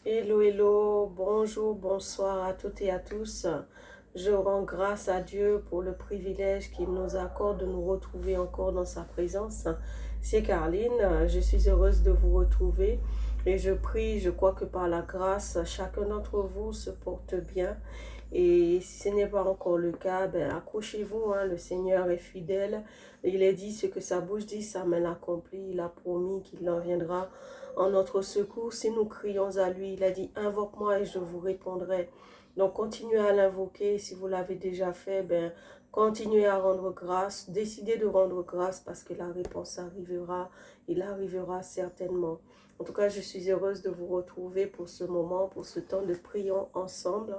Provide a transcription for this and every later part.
Hello, hello, bonjour, bonsoir à toutes et à tous. Je rends grâce à Dieu pour le privilège qu'il nous accorde de nous retrouver encore dans sa présence. C'est Carline, je suis heureuse de vous retrouver et je prie, je crois que par la grâce, chacun d'entre vous se porte bien. Et si ce n'est pas encore le cas, accrochez-vous, hein, le Seigneur est fidèle. Il est dit ce que sa bouche dit, sa main l'accomplit. Il a promis qu'il en viendra en notre secours si nous crions à lui. Il a dit, invoque-moi et je vous répondrai. Donc, continuez à l'invoquer. Si vous l'avez déjà fait, continuez à rendre grâce. Décidez de rendre grâce parce que la réponse arrivera. Il arrivera certainement. En tout cas, je suis heureuse de vous retrouver pour ce moment, pour ce temps de prions ensemble.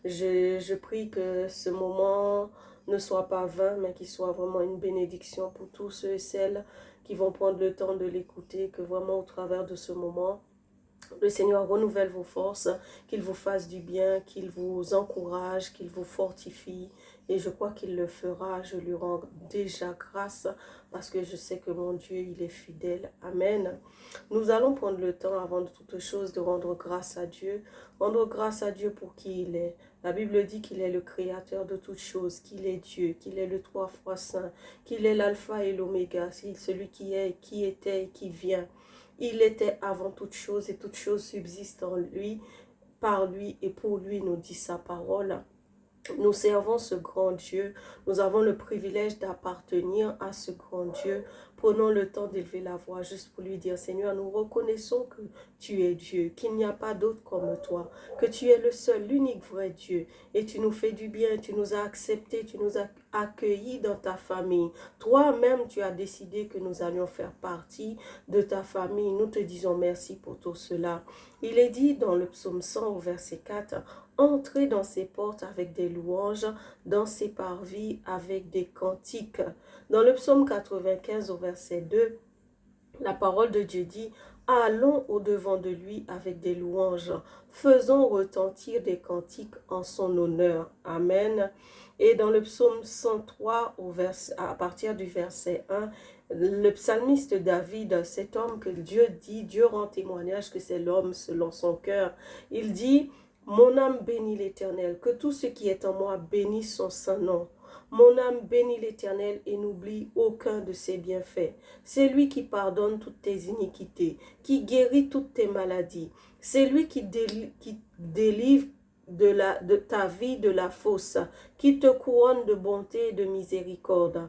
Je prie que ce moment ne soit pas vain, mais qu'il soit vraiment une bénédiction pour tous ceux et celles qui vont prendre le temps de l'écouter, que vraiment au travers de ce moment, le Seigneur renouvelle vos forces, qu'il vous fasse du bien, qu'il vous encourage, qu'il vous fortifie. Et je crois qu'il le fera. Je lui rends déjà grâce parce que je sais que mon Dieu, il est fidèle. Amen. Nous allons prendre le temps avant de toute chose de rendre grâce à Dieu. Rendre grâce à Dieu pour qui il est. La Bible dit qu'il est le créateur de toutes choses, qu'il est Dieu, qu'il est le trois fois saint, qu'il est l'alpha et l'oméga, celui qui est, qui était et qui vient. Il était avant toute chose et toute chose subsiste en lui, par lui et pour lui, nous dit sa parole. Nous servons ce grand Dieu. Nous avons le privilège d'appartenir à ce grand Dieu. Prenons le temps d'élever la voix juste pour lui dire, Seigneur, nous reconnaissons que tu es Dieu, qu'il n'y a pas d'autre comme toi, que tu es le seul, l'unique vrai Dieu. Et tu nous fais du bien, tu nous as acceptés, tu nous as accueillis dans ta famille. Toi-même, tu as décidé que nous allions faire partie de ta famille. Nous te disons merci pour tout cela. Il est dit dans le psaume 100 au verset 4, entrez dans ses portes avec des louanges, dans ses parvis avec des cantiques. Dans le psaume 95 au verset 2, la parole de Dieu dit, allons au-devant de lui avec des louanges, faisons retentir des cantiques en son honneur. Amen. Et dans le psaume 103, à partir du verset 1, le psalmiste David, cet homme que Dieu dit, Dieu rend témoignage que c'est l'homme selon son cœur. Il dit, mon âme bénit l'Éternel, que tout ce qui est en moi bénisse son saint nom. Mon âme bénit l'Éternel et n'oublie aucun de ses bienfaits. C'est lui qui pardonne toutes tes iniquités, qui guérit toutes tes maladies. C'est lui qui délivre de ta vie de la fosse, qui te couronne de bonté et de miséricorde.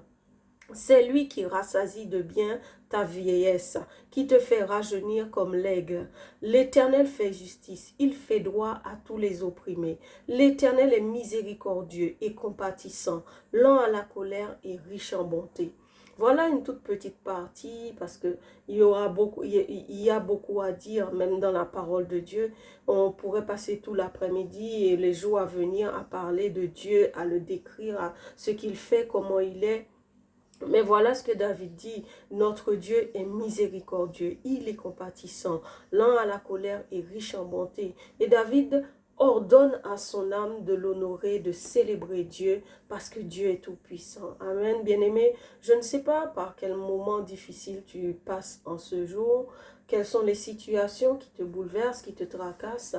C'est lui qui rassasie de bien ta vieillesse, qui te fait rajeunir comme l'aigle. L'Éternel fait justice, il fait droit à tous les opprimés. L'Éternel est miséricordieux et compatissant, lent à la colère et riche en bonté. Voilà une toute petite partie parce que il y a beaucoup à dire même dans la parole de Dieu. On pourrait passer tout l'après-midi et les jours à venir à parler de Dieu, à le décrire, à ce qu'il fait, comment il est. Mais voilà ce que David dit, notre Dieu est miséricordieux, il est compatissant, lent à la colère et riche en bonté. Et David ordonne à son âme de l'honorer, de célébrer Dieu, parce que Dieu est tout-puissant. Amen, bien-aimé. Je ne sais pas par quel moment difficile tu passes en ce jour, quelles sont les situations qui te bouleversent, qui te tracassent,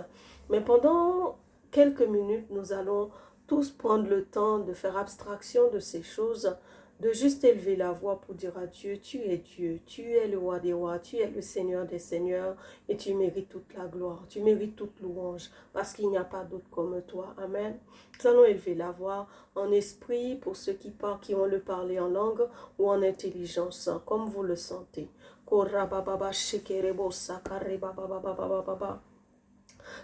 mais pendant quelques minutes, nous allons tous prendre le temps de faire abstraction de ces choses, de juste élever la voix pour dire à Dieu, tu es le roi des rois, tu es le Seigneur des seigneurs et tu mérites toute la gloire, tu mérites toute louange parce qu'il n'y a pas d'autre comme toi. Amen. Nous allons élever la voix en esprit pour ceux qui parlent, qui ont le parler en langue ou en intelligence, comme vous le sentez.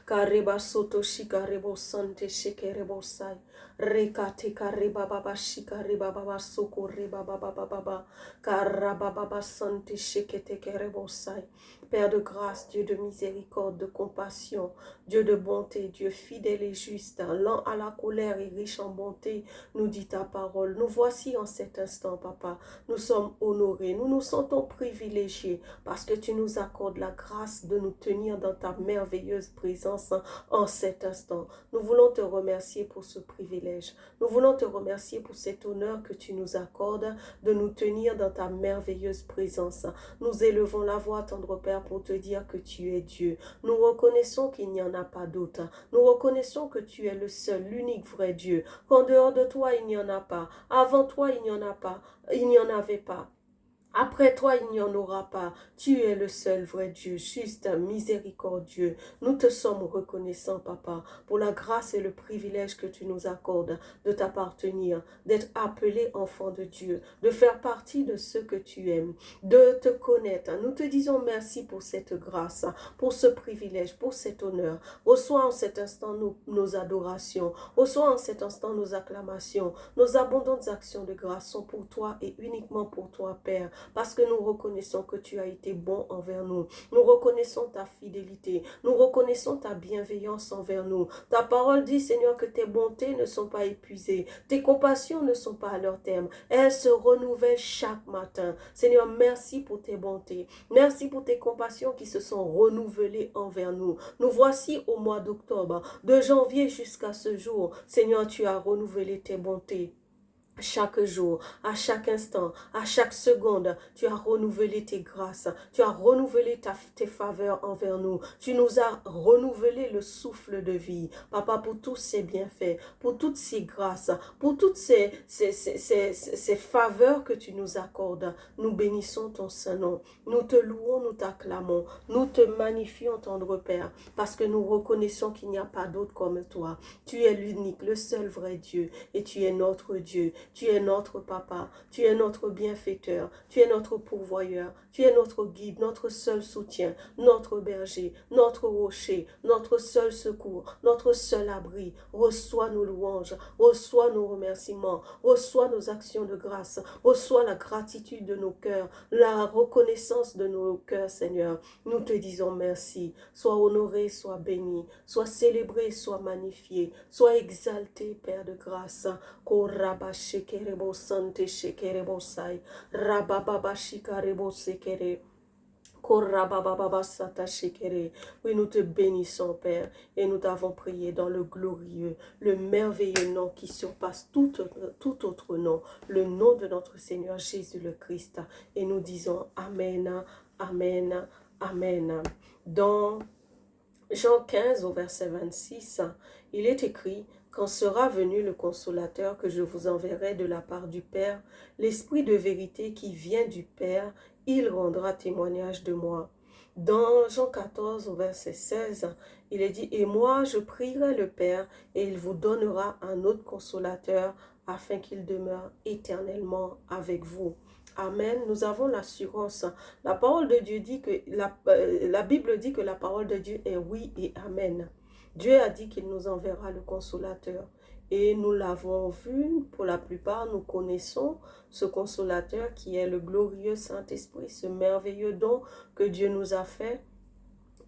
Kareba soto shikarebo sante shekerebo sai. Rekate kareba baba shikareba baba soko reba baba baba. Karaba baba sante shekete kerebo sai. Père de grâce, Dieu de miséricorde, de compassion, Dieu de bonté, Dieu fidèle et juste, lent à la colère et riche en bonté, nous dit ta parole. Nous voici en cet instant, papa. Nous sommes honorés, nous nous sentons privilégiés parce que tu nous accordes la grâce de nous tenir dans ta merveilleuse présence en cet instant. Nous voulons te remercier pour ce privilège. Nous voulons te remercier pour cet honneur que tu nous accordes de nous tenir dans ta merveilleuse présence. Nous élevons la voix, tendre Père, Père, pour te dire que tu es Dieu. Nous reconnaissons qu'il n'y en a pas d'autre. Nous reconnaissons que tu es le seul, l'unique vrai Dieu. Qu'en dehors de toi, il n'y en a pas. Avant toi, il n'y en a pas. Il n'y en avait pas. Après toi, il n'y en aura pas. Tu es le seul vrai Dieu, juste, miséricordieux. Nous te sommes reconnaissants, Papa, pour la grâce et le privilège que tu nous accordes de t'appartenir, d'être appelé enfant de Dieu, de faire partie de ceux que tu aimes, de te connaître. Nous te disons merci pour cette grâce, pour ce privilège, pour cet honneur. Reçois en cet instant nos adorations, reçois en cet instant nos acclamations, nos abondantes actions de grâce sont pour toi et uniquement pour toi, Père. Parce que nous reconnaissons que tu as été bon envers nous. Nous reconnaissons ta fidélité. Nous reconnaissons ta bienveillance envers nous. Ta parole dit, Seigneur, que tes bontés ne sont pas épuisées. Tes compassions ne sont pas à leur terme. Elles se renouvellent chaque matin. Seigneur, merci pour tes bontés. Merci pour tes compassions qui se sont renouvelées envers nous. Nous voici au mois d'octobre, de janvier jusqu'à ce jour. Seigneur, tu as renouvelé tes bontés. Chaque jour, à chaque instant, à chaque seconde, tu as renouvelé tes grâces, tu as renouvelé tes faveurs envers nous, tu nous as renouvelé le souffle de vie. Papa, pour tous ces bienfaits, pour toutes ces grâces, pour toutes ces faveurs que tu nous accordes, nous bénissons ton Saint-Nom, nous te louons, nous t'acclamons, nous te magnifions, tendre Père, parce que nous reconnaissons qu'il n'y a pas d'autre comme toi. Tu es l'unique, le seul vrai Dieu, et tu es notre Dieu. Tu es notre papa, tu es notre bienfaiteur, tu es notre pourvoyeur, tu es notre guide, notre seul soutien, notre berger, notre rocher, notre seul secours, notre seul abri. Reçois nos louanges, reçois nos remerciements, reçois nos actions de grâce, reçois la gratitude de nos cœurs, la reconnaissance de nos cœurs, Seigneur. Nous te disons merci. Sois honoré, sois béni, sois célébré, sois magnifié, sois exalté, Père de grâce. Shekerebo sante shekerebo sai rababa shikarebo sekere korababa sata shekere. Oui, nous te bénissons, Père, et nous t'avons prié dans le glorieux, le merveilleux nom qui surpasse tout autre nom, le nom de notre Seigneur Jésus le Christ. Et nous disons Amen, Amen, Amen. Dans Jean 15 au verset 26, il est écrit: quand sera venu le consolateur que je vous enverrai de la part du Père, l'Esprit de vérité qui vient du Père, il rendra témoignage de moi. Dans Jean 14 au verset 16, il est dit: et moi je prierai le Père et il vous donnera un autre consolateur afin qu'il demeure éternellement avec vous. Amen. Nous avons l'assurance. La parole de Dieu dit que la Bible dit que la parole de Dieu est oui et amen. Dieu a dit qu'il nous enverra le consolateur. Et nous l'avons vu, pour la plupart, nous connaissons ce consolateur qui est le glorieux Saint-Esprit, ce merveilleux don que Dieu nous a fait.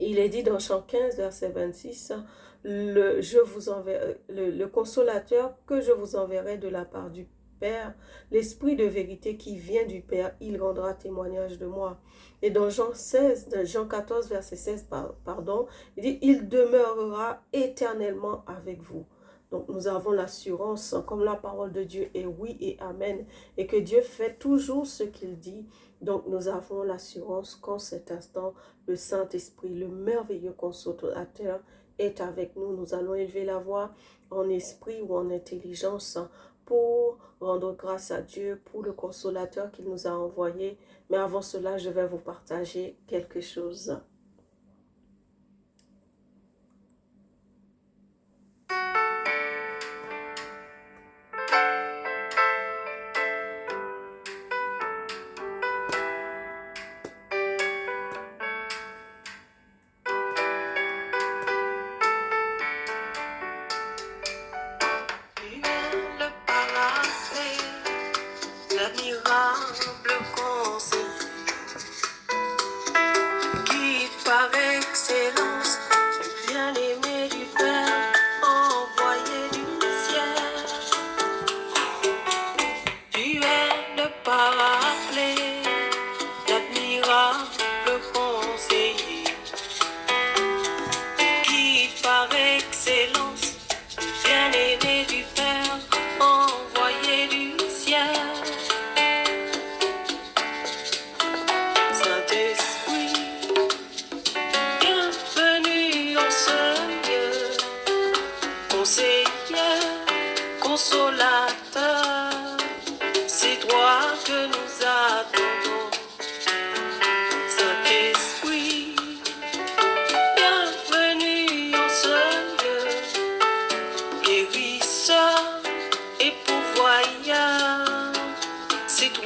Il est dit dans Jean 15, verset 26, le consolateur que je vous enverrai de la part du Père, l'Esprit de vérité qui vient du Père, il rendra témoignage de moi. Et dans Jean 14, verset 16, il dit, il demeurera éternellement avec vous. Donc nous avons l'assurance, comme la parole de Dieu est oui et amen, et que Dieu fait toujours ce qu'il dit. Donc nous avons l'assurance qu'en cet instant, le Saint-Esprit, le merveilleux consolateur, est avec nous. Nous allons élever la voix en esprit ou en intelligence pour rendre grâce à Dieu pour le consolateur qu'il nous a envoyé. Mais avant cela, je vais vous partager quelque chose.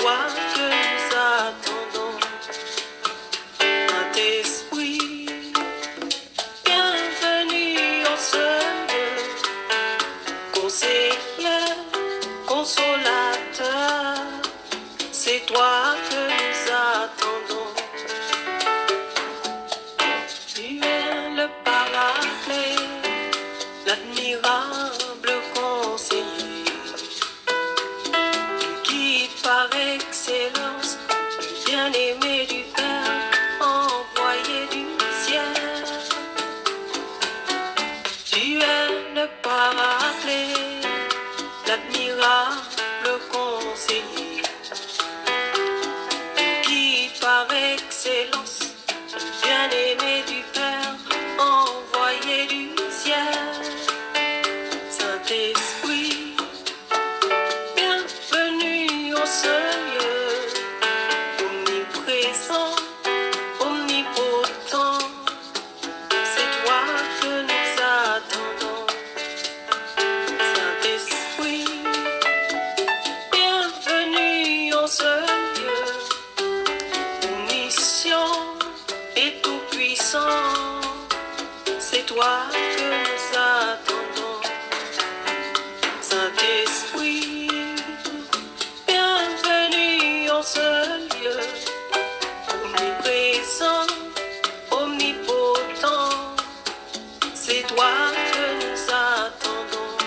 toi que nous attendons. Saint-Esprit, bienvenue en ce lieu. Conseiller, consolateur, c'est toi que nous attendons. Tu es le Paraclet, l'admirable conseiller, le guide par excellence, le bien-aimé du Père, envoyé du ciel. Tu es le Paraclet, l'admirable conseiller, le guide par excellence, le bien-aimé du Père, envoyé du ciel. Saint-Esprit, bienvenue en ce lieu, omniprésent, omnipotent, c'est toi que nous attendons. Saint-Esprit, bienvenue en ce lieu, omniscient et tout-puissant, c'est toi que nous attendons. Saint-Esprit, bienvenue en ce lieu, omniprésent, omnipotent, c'est toi que nous attendons.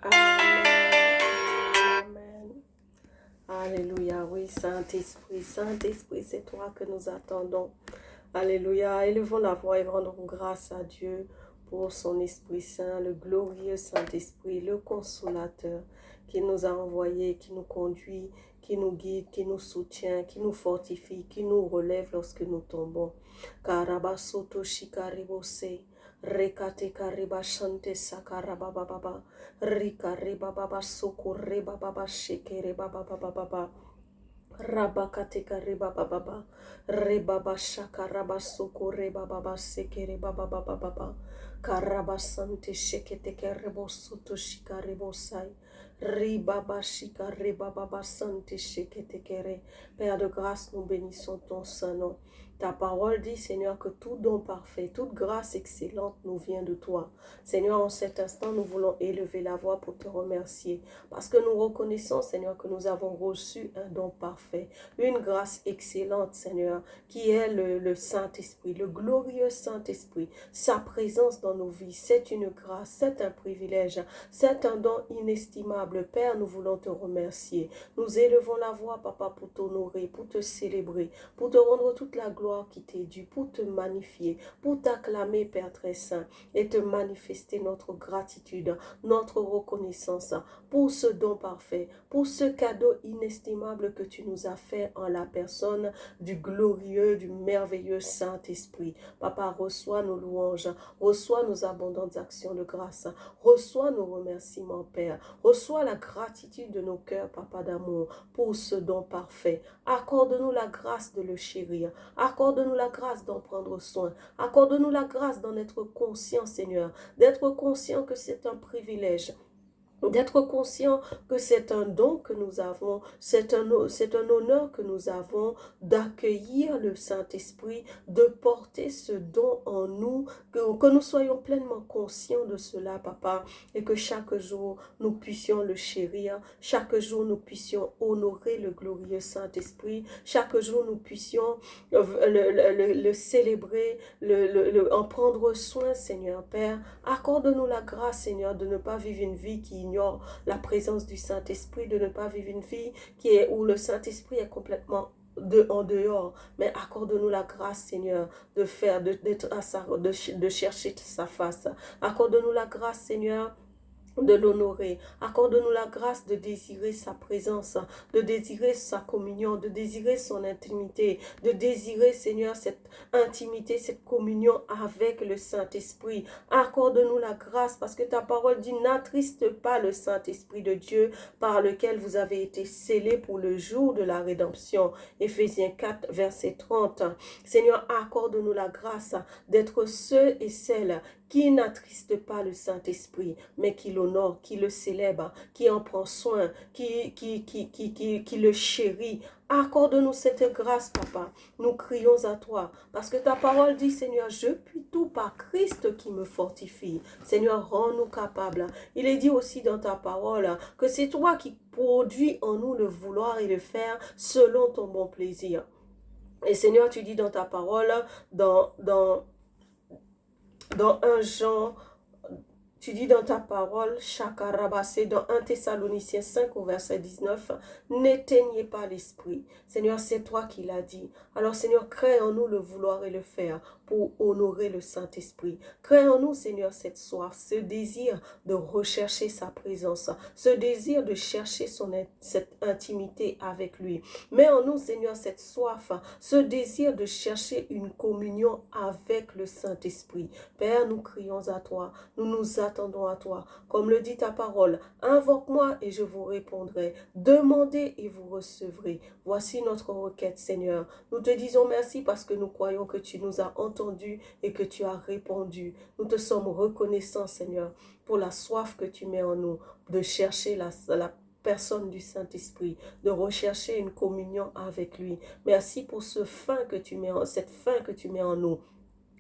Amen. Alléluia, oui, Saint-Esprit, Saint-Esprit, c'est toi que nous attendons. Alléluia, élevons la voix et rendons grâce à Dieu pour son Esprit Saint, le glorieux Saint-Esprit, le consolateur qui nous a envoyés, qui nous conduit, qui nous guide, qui nous soutient, qui nous fortifie, qui nous relève lorsque nous tombons. Karabasoto shikaribose. Rekate kariba shante sakaraba baba, rika reba baba soko reba baba shekere baba baba. Rabakateka reba baba, rebaba shaka raba soko reba baba sekere baba baba, karaba sante sheketeke rebo soto shika rebo sai, ribaba shika reba baba sante sheketeke. Père de grâce, nous bénissons ton saint nom. Ta parole dit, Seigneur, que tout don parfait, toute grâce excellente nous vient de toi. Seigneur, en cet instant, nous voulons élever la voix pour te remercier. Parce que nous reconnaissons, Seigneur, que nous avons reçu un don parfait, une grâce excellente, Seigneur, qui est le Saint-Esprit, le glorieux Saint-Esprit. Sa présence dans nos vies, c'est une grâce, c'est un privilège, c'est un don inestimable. Père, nous voulons te remercier. Nous élevons la voix, Papa, pour t'honorer, pour te célébrer, pour te rendre toute la gloire qui t'est due, pour te magnifier, pour t'acclamer, Père très saint, et te manifester notre gratitude, notre reconnaissance pour ce don parfait, pour ce cadeau inestimable que tu nous as fait en la personne du glorieux, du merveilleux Saint-Esprit. Papa, reçois nos louanges, reçois nos abondantes actions de grâce, reçois nos remerciements, Père, reçois la gratitude de nos cœurs, Papa d'amour, pour ce don parfait. Accorde-nous la grâce de le chérir, accorde-nous la grâce d'en prendre soin, accorde-nous la grâce d'en être conscient, Seigneur, d'être conscient que c'est un privilège, d'être conscient que c'est un don que nous avons, c'est un honneur que nous avons d'accueillir le Saint-Esprit, de porter ce don en nous, que nous soyons pleinement conscients de cela, Papa, et que chaque jour nous puissions le chérir, chaque jour nous puissions honorer le glorieux Saint-Esprit, chaque jour nous puissions le célébrer, en prendre soin, Seigneur Père. Accorde-nous la grâce, Seigneur, de ne pas vivre une vie qui ignore la présence du Saint-Esprit, de ne pas vivre une vie où le Saint-Esprit est complètement en dehors, mais accorde-nous la grâce, Seigneur, de chercher sa face. Accorde-nous la grâce, Seigneur, de l'honorer. Accorde-nous la grâce de désirer sa présence, de désirer sa communion, de désirer son intimité, de désirer, Seigneur, cette intimité, cette communion avec le Saint-Esprit. Accorde-nous la grâce parce que ta parole dit: n'attriste pas le Saint-Esprit de Dieu par lequel vous avez été scellés pour le jour de la rédemption. Éphésiens 4, verset 30. Seigneur, accorde-nous la grâce d'être ceux et celles qui n'attriste pas le Saint-Esprit, mais qui l'honore, qui le célèbre, qui en prend soin, qui le chérit. Accorde-nous cette grâce, Papa. Nous crions à toi, parce que ta parole dit: Seigneur, je puis tout par Christ qui me fortifie. Seigneur, rends-nous capables. Il est dit aussi dans ta parole que c'est toi qui produis en nous le vouloir et le faire selon ton bon plaisir. Et Seigneur, tu dis dans ta parole, dans 1 Jean, tu dis dans ta parole, Chakarabasé, dans 1 Thessaloniciens 5 au verset 19, n'éteignez pas l'esprit. Seigneur, c'est toi qui l'as dit. Alors Seigneur, crée en nous le vouloir et le faire pour honorer le Saint-Esprit. Crée en nous, Seigneur, cette soif, ce désir de rechercher sa présence, ce désir de chercher cette intimité avec lui. Mets en nous, Seigneur, cette soif, ce désir de chercher une communion avec le Saint-Esprit. Père, nous crions à toi, nous nous attendons à toi. Comme le dit ta parole, invoque-moi et je vous répondrai. Demandez et vous recevrez. Voici notre requête, Seigneur. Nous te disons merci parce que nous croyons que tu nous as entendus et que tu as répondu. Nous te sommes reconnaissants, Seigneur, pour la soif que tu mets en nous de chercher la personne du Saint-Esprit, de rechercher une communion avec lui. Merci pour cette faim que tu mets en nous.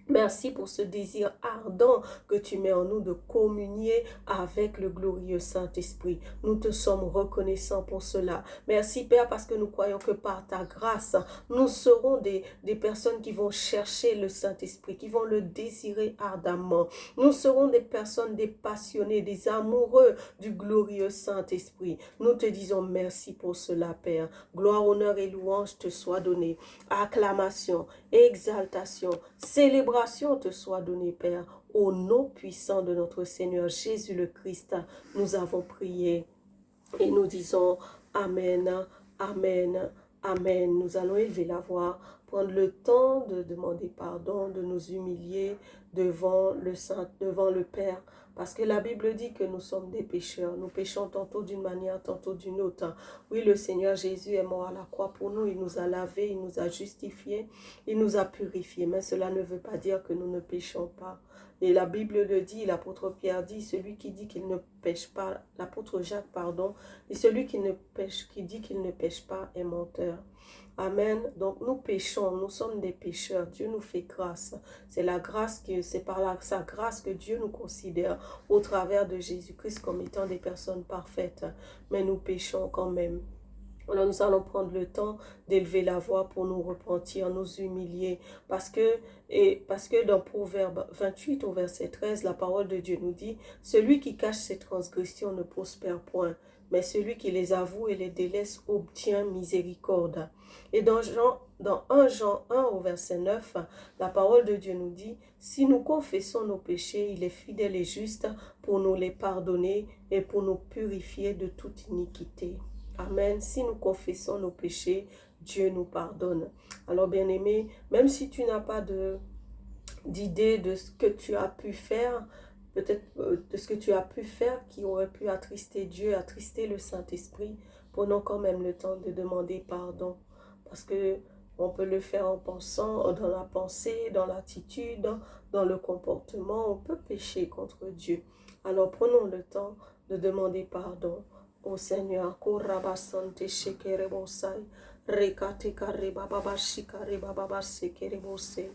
Merci pour ce désir ardent que tu mets en nous de communier avec le glorieux Saint-Esprit. Nous te sommes reconnaissants pour cela. Merci Père parce que nous croyons que par ta grâce, nous serons des personnes qui vont chercher le Saint-Esprit, qui vont le désirer ardemment. Nous serons des personnes, des passionnés, des amoureux du glorieux Saint-Esprit. Nous te disons merci pour cela Père. Gloire, honneur et louange te soient donnés. Acclamation, exaltation, célébration te soit donnée, Père. Au nom puissant de notre Seigneur Jésus le Christ, nous avons prié et nous disons Amen, Amen, Amen. Nous allons élever la voix, prendre le temps de demander pardon, de nous humilier devant le Père. Parce que la Bible dit que nous sommes des pécheurs. Nous péchons tantôt d'une manière, tantôt d'une autre. Oui, le Seigneur Jésus est mort à la croix pour nous. Il nous a lavés, il nous a justifiés, il nous a purifiés. Mais cela ne veut pas dire que nous ne péchons pas. Et la Bible le dit, l'apôtre Pierre dit, celui qui dit qu'il ne pêche pas, l'apôtre Jacques, pardon, et celui qui dit qu'il ne pêche pas est menteur. Amen. Donc nous péchons, nous sommes des pécheurs. Dieu nous fait grâce. C'est par sa grâce que Dieu nous considère au travers de Jésus-Christ comme étant des personnes parfaites. Mais nous péchons quand même. Alors nous allons prendre le temps d'élever la voix pour nous repentir, nous humilier. Parce que dans Proverbe 28 au verset 13, la parole de Dieu nous dit: celui qui cache ses transgressions ne prospère point, mais celui qui les avoue et les délaisse obtient miséricorde. Et dans 1 Jean 1 au verset 9, la parole de Dieu nous dit: si nous confessons nos péchés, il est fidèle et juste pour nous les pardonner et pour nous purifier de toute iniquité. Amen. Si nous confessons nos péchés, Dieu nous pardonne. Alors bien-aimé, même si tu n'as pas d'idée de ce que tu as pu faire, peut-être de ce que tu as pu faire qui aurait pu attrister Dieu, attrister le Saint-Esprit, prenons quand même le temps de demander pardon. Parce que on peut le faire en pensant, dans la pensée, dans l'attitude, dans le comportement. On peut pécher contre Dieu. Alors prenons le temps de demander pardon au Seigneur. Korabasante shekerebosai, rekate karebababa shikarebababa sekerebose.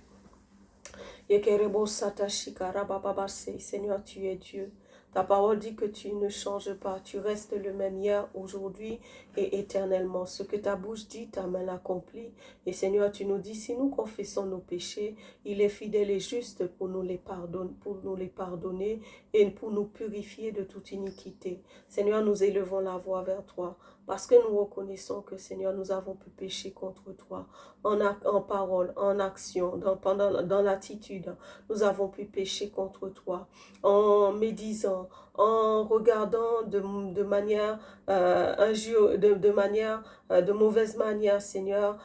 Yekerebosata shikarabababase. Seigneur, tu es Dieu. Ta parole dit que tu ne changes pas, tu restes le même hier, aujourd'hui et éternellement. Ce que ta bouche dit, ta main l'accomplit. Et Seigneur, tu nous dis, si nous confessons nos péchés, il est fidèle et juste pour nous les pardonner et pour nous purifier de toute iniquité. Seigneur, nous élevons la voix vers toi parce que nous reconnaissons que, Seigneur, nous avons pu pécher contre toi en parole, en action, dans l'attitude. Nous avons pu pécher contre toi en médisant, en regardant de manière de mauvaise manière, Seigneur,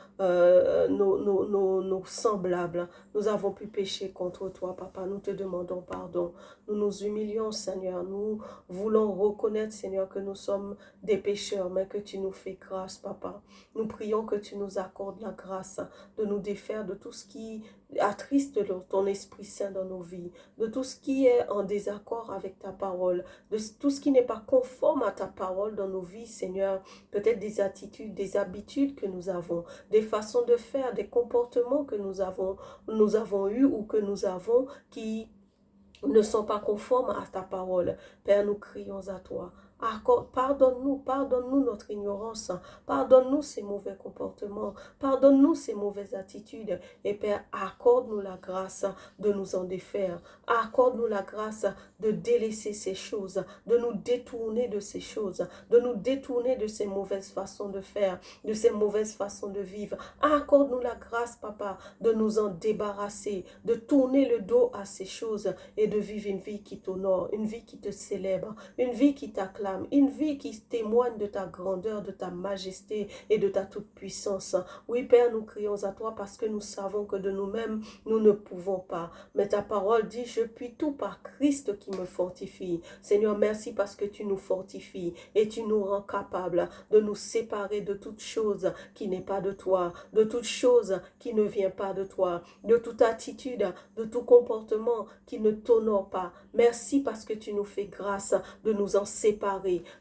nos semblables. Nous avons pu pécher contre toi, Papa. Nous te demandons pardon. Nous nous humilions, Seigneur. Nous voulons reconnaître, Seigneur, que nous sommes des pécheurs, mais que tu nous fais grâce, Papa. Nous prions que tu nous accordes la grâce de nous défaire de tout ce qui attriste ton Esprit Saint dans nos vies, de tout ce qui est en désaccord avec ta parole, de tout ce qui n'est pas conforme à ta parole dans nos vies, Seigneur. Peut-être des attitudes, des habitudes que nous avons, des façons de faire, des comportements que nous avons eus ou que nous avons qui ne sont pas conformes à ta parole. Père, nous crions à toi. Pardonne-nous notre ignorance, pardonne-nous ces mauvais comportements, pardonne-nous ces mauvaises attitudes. Et Père, accorde-nous la grâce de nous en défaire, accorde-nous la grâce de délaisser ces choses, de nous détourner de ces choses, de nous détourner de ces mauvaises façons de faire, de ces mauvaises façons de vivre. Accorde-nous la grâce, Papa, de nous en débarrasser, de tourner le dos à ces choses et de vivre une vie qui t'honore, une vie qui te célèbre, une vie qui t'acclame, une vie qui témoigne de ta grandeur, de ta majesté et de ta toute-puissance. Oui, Père, nous crions à toi parce que nous savons que de nous-mêmes, nous ne pouvons pas. Mais ta parole dit, je puis tout par Christ qui me fortifie. Seigneur, merci parce que tu nous fortifies et tu nous rends capables de nous séparer de toute chose qui n'est pas de toi, de toute chose qui ne vient pas de toi, de toute attitude, de tout comportement qui ne t'honore pas. Merci parce que tu nous fais grâce de nous en séparer.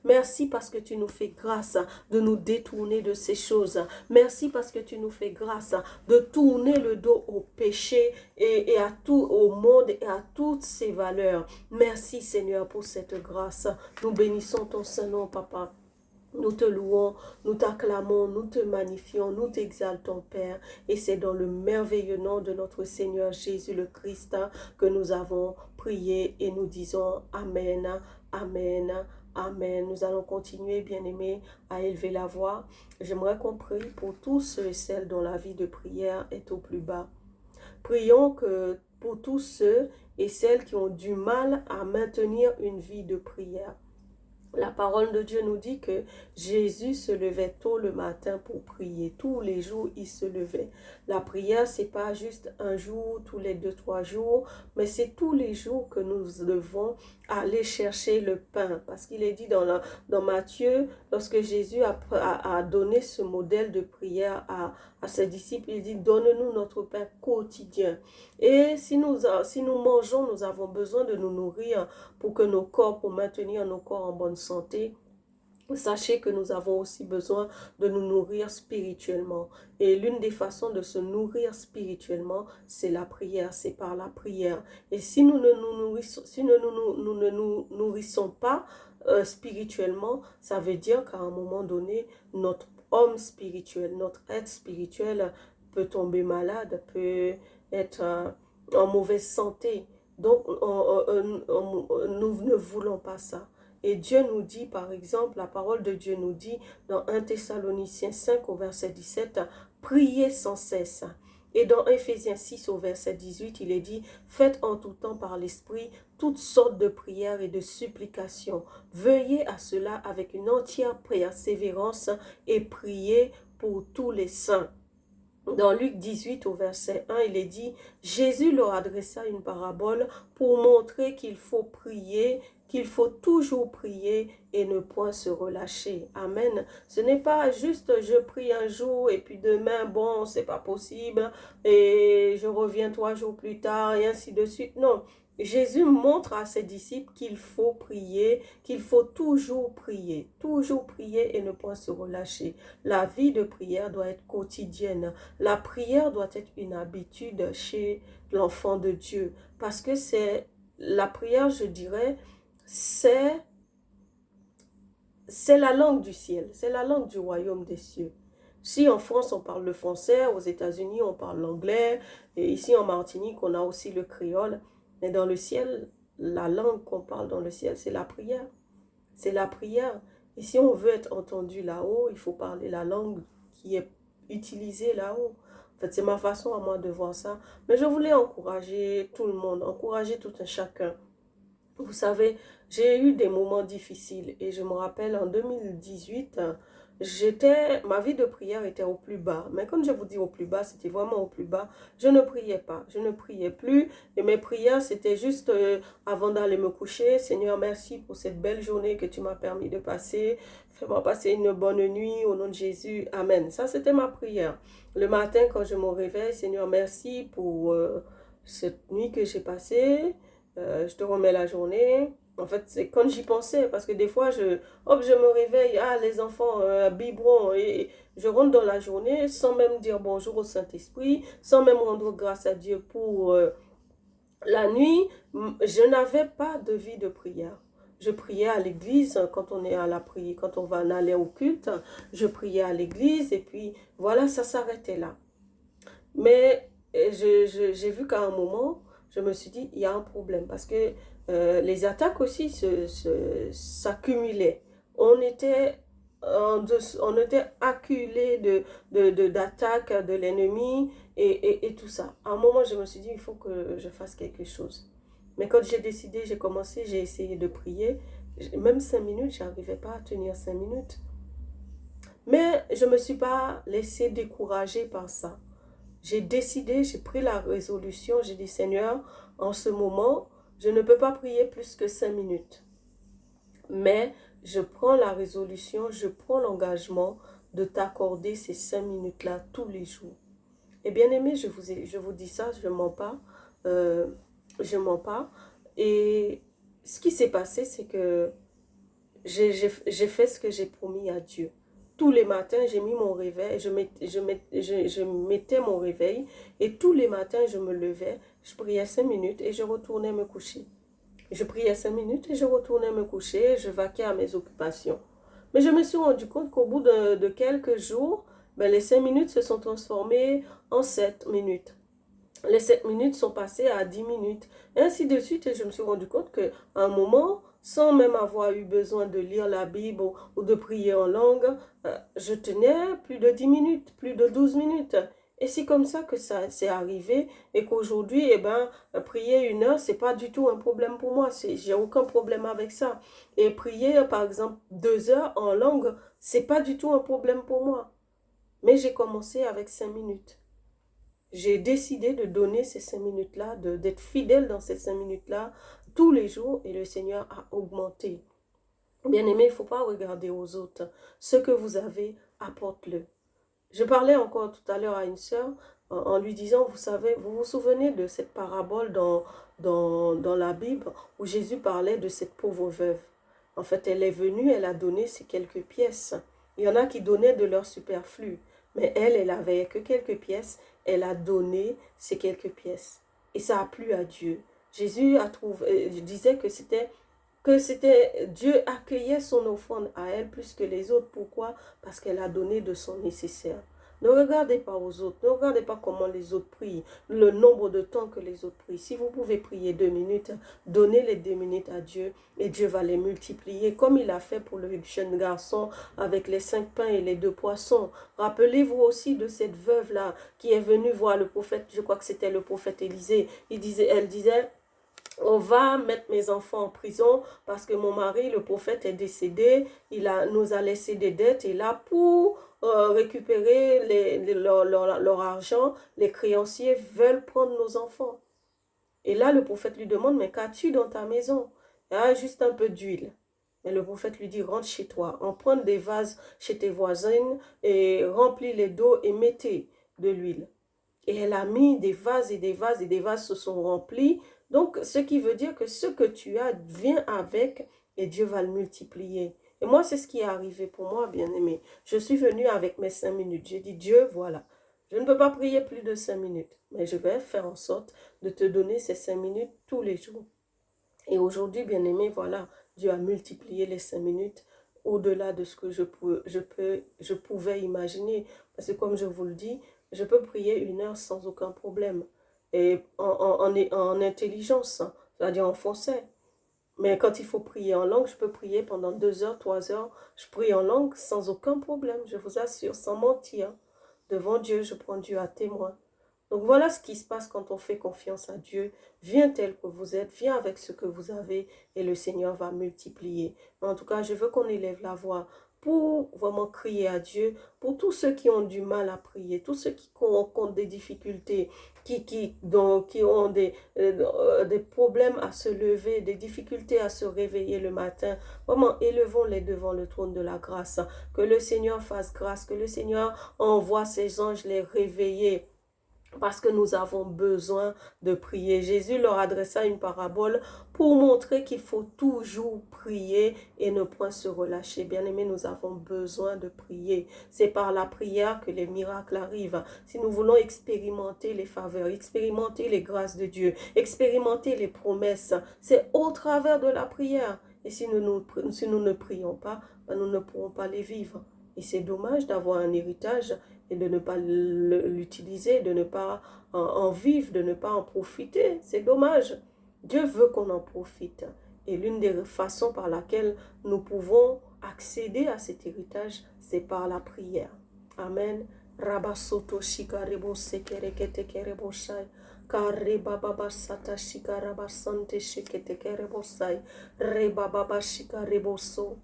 Merci parce que tu nous fais grâce de nous détourner de ces choses. Merci parce que tu nous fais grâce de tourner le dos au péché et à tout, au monde et à toutes ses valeurs. Merci Seigneur pour cette grâce. Nous bénissons ton Saint-Nom, Papa. Nous te louons, nous t'acclamons, nous te magnifions, nous t'exaltons, Père. Et c'est dans le merveilleux nom de notre Seigneur Jésus le Christ que nous avons prié et nous disons Amen, Amen, Amen. Nous allons continuer, bien-aimés, à élever la voix. J'aimerais qu'on prie pour tous ceux et celles dont la vie de prière est au plus bas. Prions que pour tous ceux et celles qui ont du mal à maintenir une vie de prière. La parole de Dieu nous dit que Jésus se levait tôt le matin pour prier. Tous les jours, il se levait. La prière, c'est pas juste un jour, tous les 2-3 jours, mais c'est tous les jours que nous devons aller chercher le pain. Parce qu'il est dit dans Matthieu, lorsque Jésus a donné ce modèle de prière à ses disciples, il dit, donne-nous notre pain quotidien. Et si nous mangeons, nous avons besoin de nous nourrir pour maintenir nos corps en bonne santé. Sachez que nous avons aussi besoin de nous nourrir spirituellement. Et l'une des façons de se nourrir spirituellement, c'est la prière, c'est par la prière. Et si nous ne nous nourrissons pas spirituellement, ça veut dire qu'à un moment donné, notre homme spirituel, notre être spirituel peut tomber malade, peut être en mauvaise santé. Donc, nous ne voulons pas ça. Et Dieu nous dit, par exemple, la parole de Dieu nous dit dans 1 Thessaloniciens 5 au verset 17, priez sans cesse. Et dans Éphésiens 6 au verset 18, il est dit, faites en tout temps par l'Esprit toutes sortes de prières et de supplications. Veuillez à cela avec une entière persévérance et priez pour tous les saints. Dans Luc 18 au verset 1, il est dit, Jésus leur adressa une parabole pour montrer qu'il faut prier, qu'il faut toujours prier et ne point se relâcher. Amen. Ce n'est pas juste je prie un jour et puis demain, bon, c'est pas possible et je reviens 3 jours plus tard et ainsi de suite. Non. Jésus montre à ses disciples qu'il faut prier, qu'il faut toujours prier et ne point se relâcher. La vie de prière doit être quotidienne. La prière doit être une habitude chez l'enfant de Dieu. Parce que c'est la prière, je dirais, c'est la langue du ciel, c'est la langue du royaume des cieux. Si en France, on parle le français, aux États-Unis, on parle l'anglais, et ici en Martinique, on a aussi le créole. Mais dans le ciel, la langue qu'on parle dans le ciel, c'est la prière. C'est la prière. Et si on veut être entendu là-haut, il faut parler la langue qui est utilisée là-haut. En fait, c'est ma façon à moi de voir ça. Mais je voulais encourager tout le monde, encourager tout un chacun Vous savez, j'ai eu des moments difficiles et je me rappelle en 2018, ma vie de prière était au plus bas. Mais quand je vous dis au plus bas, c'était vraiment au plus bas. Je ne priais pas, je ne priais plus. Et mes prières, c'était juste avant d'aller me coucher. Seigneur, merci pour cette belle journée que tu m'as permis de passer. Fais-moi passer une bonne nuit au nom de Jésus. Amen. Ça, c'était ma prière. Le matin, quand je me réveille, Seigneur, merci pour cette nuit que j'ai passée. Je te remets la journée. En fait, c'est quand j'y pensais, parce que des fois, hop, je me réveille, les enfants, biberon, et je rentre dans la journée sans même dire bonjour au Saint-Esprit, sans même rendre grâce à Dieu pour la nuit. Je n'avais pas de vie de prière. Je priais à l'église quand on est à la prière, quand on va aller au culte, je priais à l'église, et puis voilà, ça s'arrêtait là. Mais j'ai vu qu'à un moment, je me suis dit, il y a un problème parce que les attaques aussi s'accumulaient. On était, on était acculé d'attaques de l'ennemi et tout ça. À un moment, je me suis dit, il faut que je fasse quelque chose. Mais quand j'ai décidé, j'ai commencé, j'ai essayé de prier. Même 5 minutes, je n'arrivais pas à tenir 5 minutes. Mais je ne me suis pas laissée décourager par ça. J'ai décidé, j'ai pris la résolution, j'ai dit Seigneur, en ce moment, je ne peux pas prier plus que 5 minutes. Mais je prends la résolution, je prends l'engagement de t'accorder ces 5 minutes-là tous les jours. Et bien aimé, je vous dis ça, je ne mens pas. Je mens pas. Et ce qui s'est passé, c'est que j'ai fait ce que j'ai promis à Dieu. Tous les matins, j'ai mis mon réveil, je mettais mon réveil et tous les matins, je me levais, je priais 5 minutes et je retournais me coucher. Je priais 5 minutes et je retournais me coucher, je vaquais à mes occupations. Mais je me suis rendu compte qu'au bout de quelques jours, les 5 minutes se sont transformées en 7 minutes. Les 7 minutes sont passées à 10 minutes. Et ainsi de suite, et je me suis rendu compte qu'à un moment, sans même avoir eu besoin de lire la Bible ou de prier en langue, je tenais plus de 10 minutes, plus de 12 minutes. Et c'est comme ça que ça s'est arrivé et qu'aujourd'hui, prier 1 heure, c'est pas du tout un problème pour moi. J'ai aucun problème avec ça. Et prier, par exemple, 2 heures en langue, c'est pas du tout un problème pour moi. Mais j'ai commencé avec 5 minutes. J'ai décidé de donner ces 5 minutes-là, d'être fidèle dans ces 5 minutes-là tous les jours et le Seigneur a augmenté. Bien aimé, il ne faut pas regarder aux autres. Ce que vous avez, apporte-le. Je parlais encore tout à l'heure à une sœur en lui disant, vous savez, vous vous souvenez de cette parabole dans la Bible où Jésus parlait de cette pauvre veuve. En fait, elle est venue, elle a donné ses quelques pièces. Il y en a qui donnaient de leur superflu. Mais elle avait que quelques pièces. Elle a donné ces quelques pièces. Et ça a plu à Dieu. Jésus disait que Dieu accueillait son offrande à elle plus que les autres. Pourquoi? Parce qu'elle a donné de son nécessaire. Ne regardez pas aux autres, ne regardez pas comment les autres prient, le nombre de temps que les autres prient. Si vous pouvez prier 2 minutes, donnez les 2 minutes à Dieu et Dieu va les multiplier comme il a fait pour le jeune garçon avec les 5 pains et les 2 poissons. Rappelez-vous aussi de cette veuve-là qui est venue voir le prophète, je crois que c'était le prophète Élisée. Elle disait, on va mettre mes enfants en prison parce que mon mari, le prophète, est décédé. Nous a laissé des dettes et là, pour récupérer leur argent, les créanciers veulent prendre nos enfants. Et là, le prophète lui demande, mais qu'as-tu dans ta maison? Juste un peu d'huile. Et le prophète lui dit, rentre chez toi, emprunte des vases chez tes voisines et remplis-les d'eau et mettez de l'huile. Et elle a mis des vases et des vases et des vases se sont remplis. Donc, ce qui veut dire que ce que tu as vient avec et Dieu va le multiplier. Et moi, c'est ce qui est arrivé pour moi, bien-aimé. Je suis venue avec mes 5 minutes. J'ai dit, Dieu, voilà, je ne peux pas prier plus de 5 minutes, mais je vais faire en sorte de te donner ces 5 minutes tous les jours. Et aujourd'hui, bien-aimé, voilà, Dieu a multiplié les 5 minutes au-delà de ce que je pouvais imaginer. Parce que comme je vous le dis, je peux prier 1 heure sans aucun problème. Et en intelligence, c'est-à-dire en français. Mais quand il faut prier en langue, je peux prier pendant 2 heures, 3 heures. Je prie en langue sans aucun problème, je vous assure, sans mentir. Devant Dieu, je prends Dieu à témoin. Donc voilà ce qui se passe quand on fait confiance à Dieu. Viens tel que vous êtes, viens avec ce que vous avez et le Seigneur va multiplier. Mais en tout cas, je veux qu'on élève la voix pour vraiment crier à Dieu, pour tous ceux qui ont du mal à prier, tous ceux qui rencontrent des difficultés, qui ont des problèmes à se lever, des difficultés à se réveiller le matin. Vraiment, élevons-les devant le trône de la grâce. Que le Seigneur fasse grâce, que le Seigneur envoie ses anges les réveiller. Parce que nous avons besoin de prier. Jésus leur adressa une parabole pour montrer qu'il faut toujours prier et ne point se relâcher. Bien-aimés, nous avons besoin de prier. C'est par la prière que les miracles arrivent. Si nous voulons expérimenter les faveurs, expérimenter les grâces de Dieu, expérimenter les promesses, c'est au travers de la prière. Et si nous ne prions pas, nous ne pourrons pas les vivre. Et c'est dommage d'avoir un héritage et de ne pas l'utiliser, de ne pas en vivre, de ne pas en profiter. C'est dommage. Dieu veut qu'on en profite. Et l'une des façons par laquelle nous pouvons accéder à cet héritage, c'est par la prière. Amen. Rabasoto shikarebo sekerekete kerebo shai. Kareba baba sata shikaraba sante shekete kerebo sai. Reba baba shikarebo so.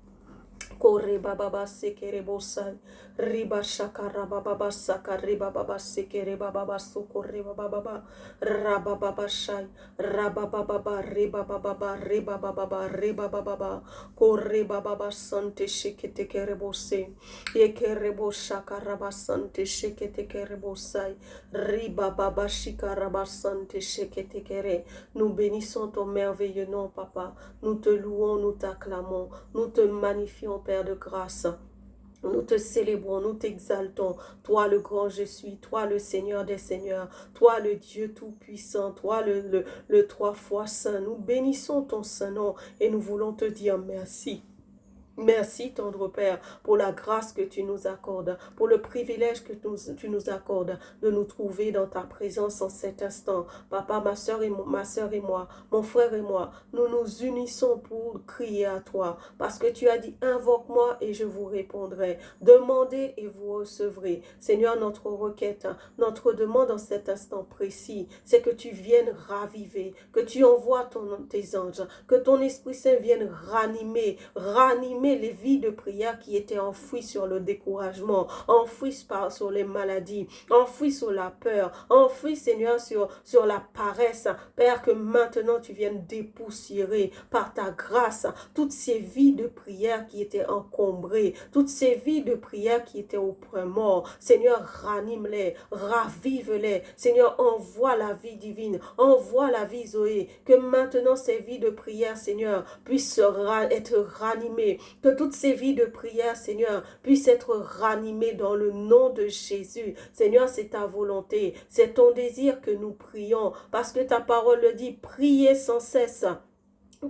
Kore baba sekere bosai riba shakara baba sakare baba sekere baba sokore baba raba baba shai raba baba riba baba riba baba riba baba kore baba sante shekete kere bosai yekere boshakara baba sante shekete kere bosai riba baba shikara baba sante shekete kere. Nous bénissons ton merveilleux nom, papa. Nous te louons, nous t'acclamons, nous te magnifions, Père de grâce. Nous te célébrons, nous t'exaltons. Toi le grand je suis, toi le Seigneur des Seigneurs, toi le Dieu tout-puissant, toi le trois fois saint. Nous bénissons ton saint nom et nous voulons te dire merci. Merci, tendre Père, pour la grâce que tu nous accordes, pour le privilège que tu nous accordes de nous trouver dans ta présence en cet instant. Papa, ma soeur et moi, mon frère et moi, nous nous unissons pour crier à toi, parce que tu as dit, invoque-moi et je vous répondrai. Demandez et vous recevrez. Seigneur, notre requête, notre demande en cet instant précis, c'est que tu viennes raviver, que tu envoies tes anges, que ton Esprit Saint vienne ranimer les vies de prière qui étaient enfouies sur le découragement, enfouies sur les maladies, enfouies sur la peur, enfouies, Seigneur, sur la paresse. Père, que maintenant tu viennes dépoussiérer par ta grâce toutes ces vies de prière qui étaient encombrées, toutes ces vies de prière qui étaient au point mort. Seigneur, ranime-les, ravive-les. Seigneur, envoie la vie divine, envoie la vie Zoé, que maintenant ces vies de prière, Seigneur, puissent être ranimées, que toutes ces vies de prière, Seigneur, puissent être ranimées dans le nom de Jésus. Seigneur, c'est ta volonté, c'est ton désir que nous prions, parce que ta parole le dit, priez sans cesse.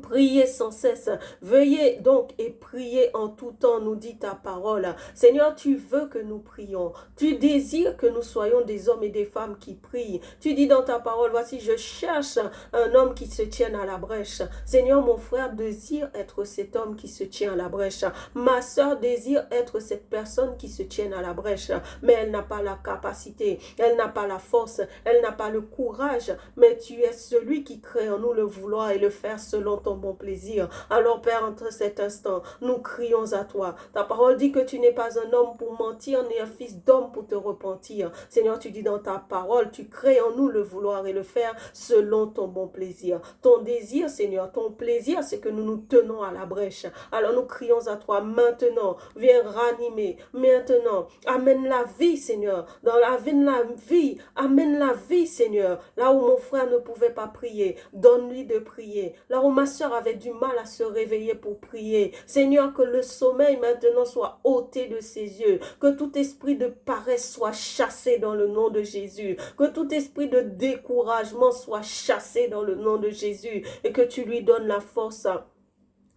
Priez sans cesse, veuillez donc et priez en tout temps, nous dit ta parole. Seigneur, tu veux que nous prions, tu désires que nous soyons des hommes et des femmes qui prient. Tu dis dans ta parole, voici, je cherche un homme qui se tienne à la brèche. Seigneur, mon frère désire être cet homme qui se tient à la brèche. Ma soeur désire être cette personne qui se tient à la brèche, mais elle n'a pas la capacité, elle n'a pas la force, elle n'a pas le courage, mais tu es celui qui crée en nous le vouloir et le faire selon ton bon plaisir. Alors Père, entre cet instant, nous crions à toi. Ta parole dit que tu n'es pas un homme pour mentir, ni un fils d'homme pour te repentir. Seigneur, tu dis dans ta parole, tu crées en nous le vouloir et le faire selon ton bon plaisir. Ton désir, Seigneur, ton plaisir, c'est que nous nous tenons à la brèche. Alors nous crions à toi maintenant, viens ranimer, maintenant, amène la vie, Seigneur, dans la vie, amène la vie, Seigneur, là où mon frère ne pouvait pas prier, donne-lui de prier, là où ma soeur avait du mal à se réveiller pour prier. Seigneur, que le sommeil maintenant soit ôté de ses yeux, que tout esprit de paresse soit chassé dans le nom de Jésus, que tout esprit de découragement soit chassé dans le nom de Jésus et que tu lui donnes la force.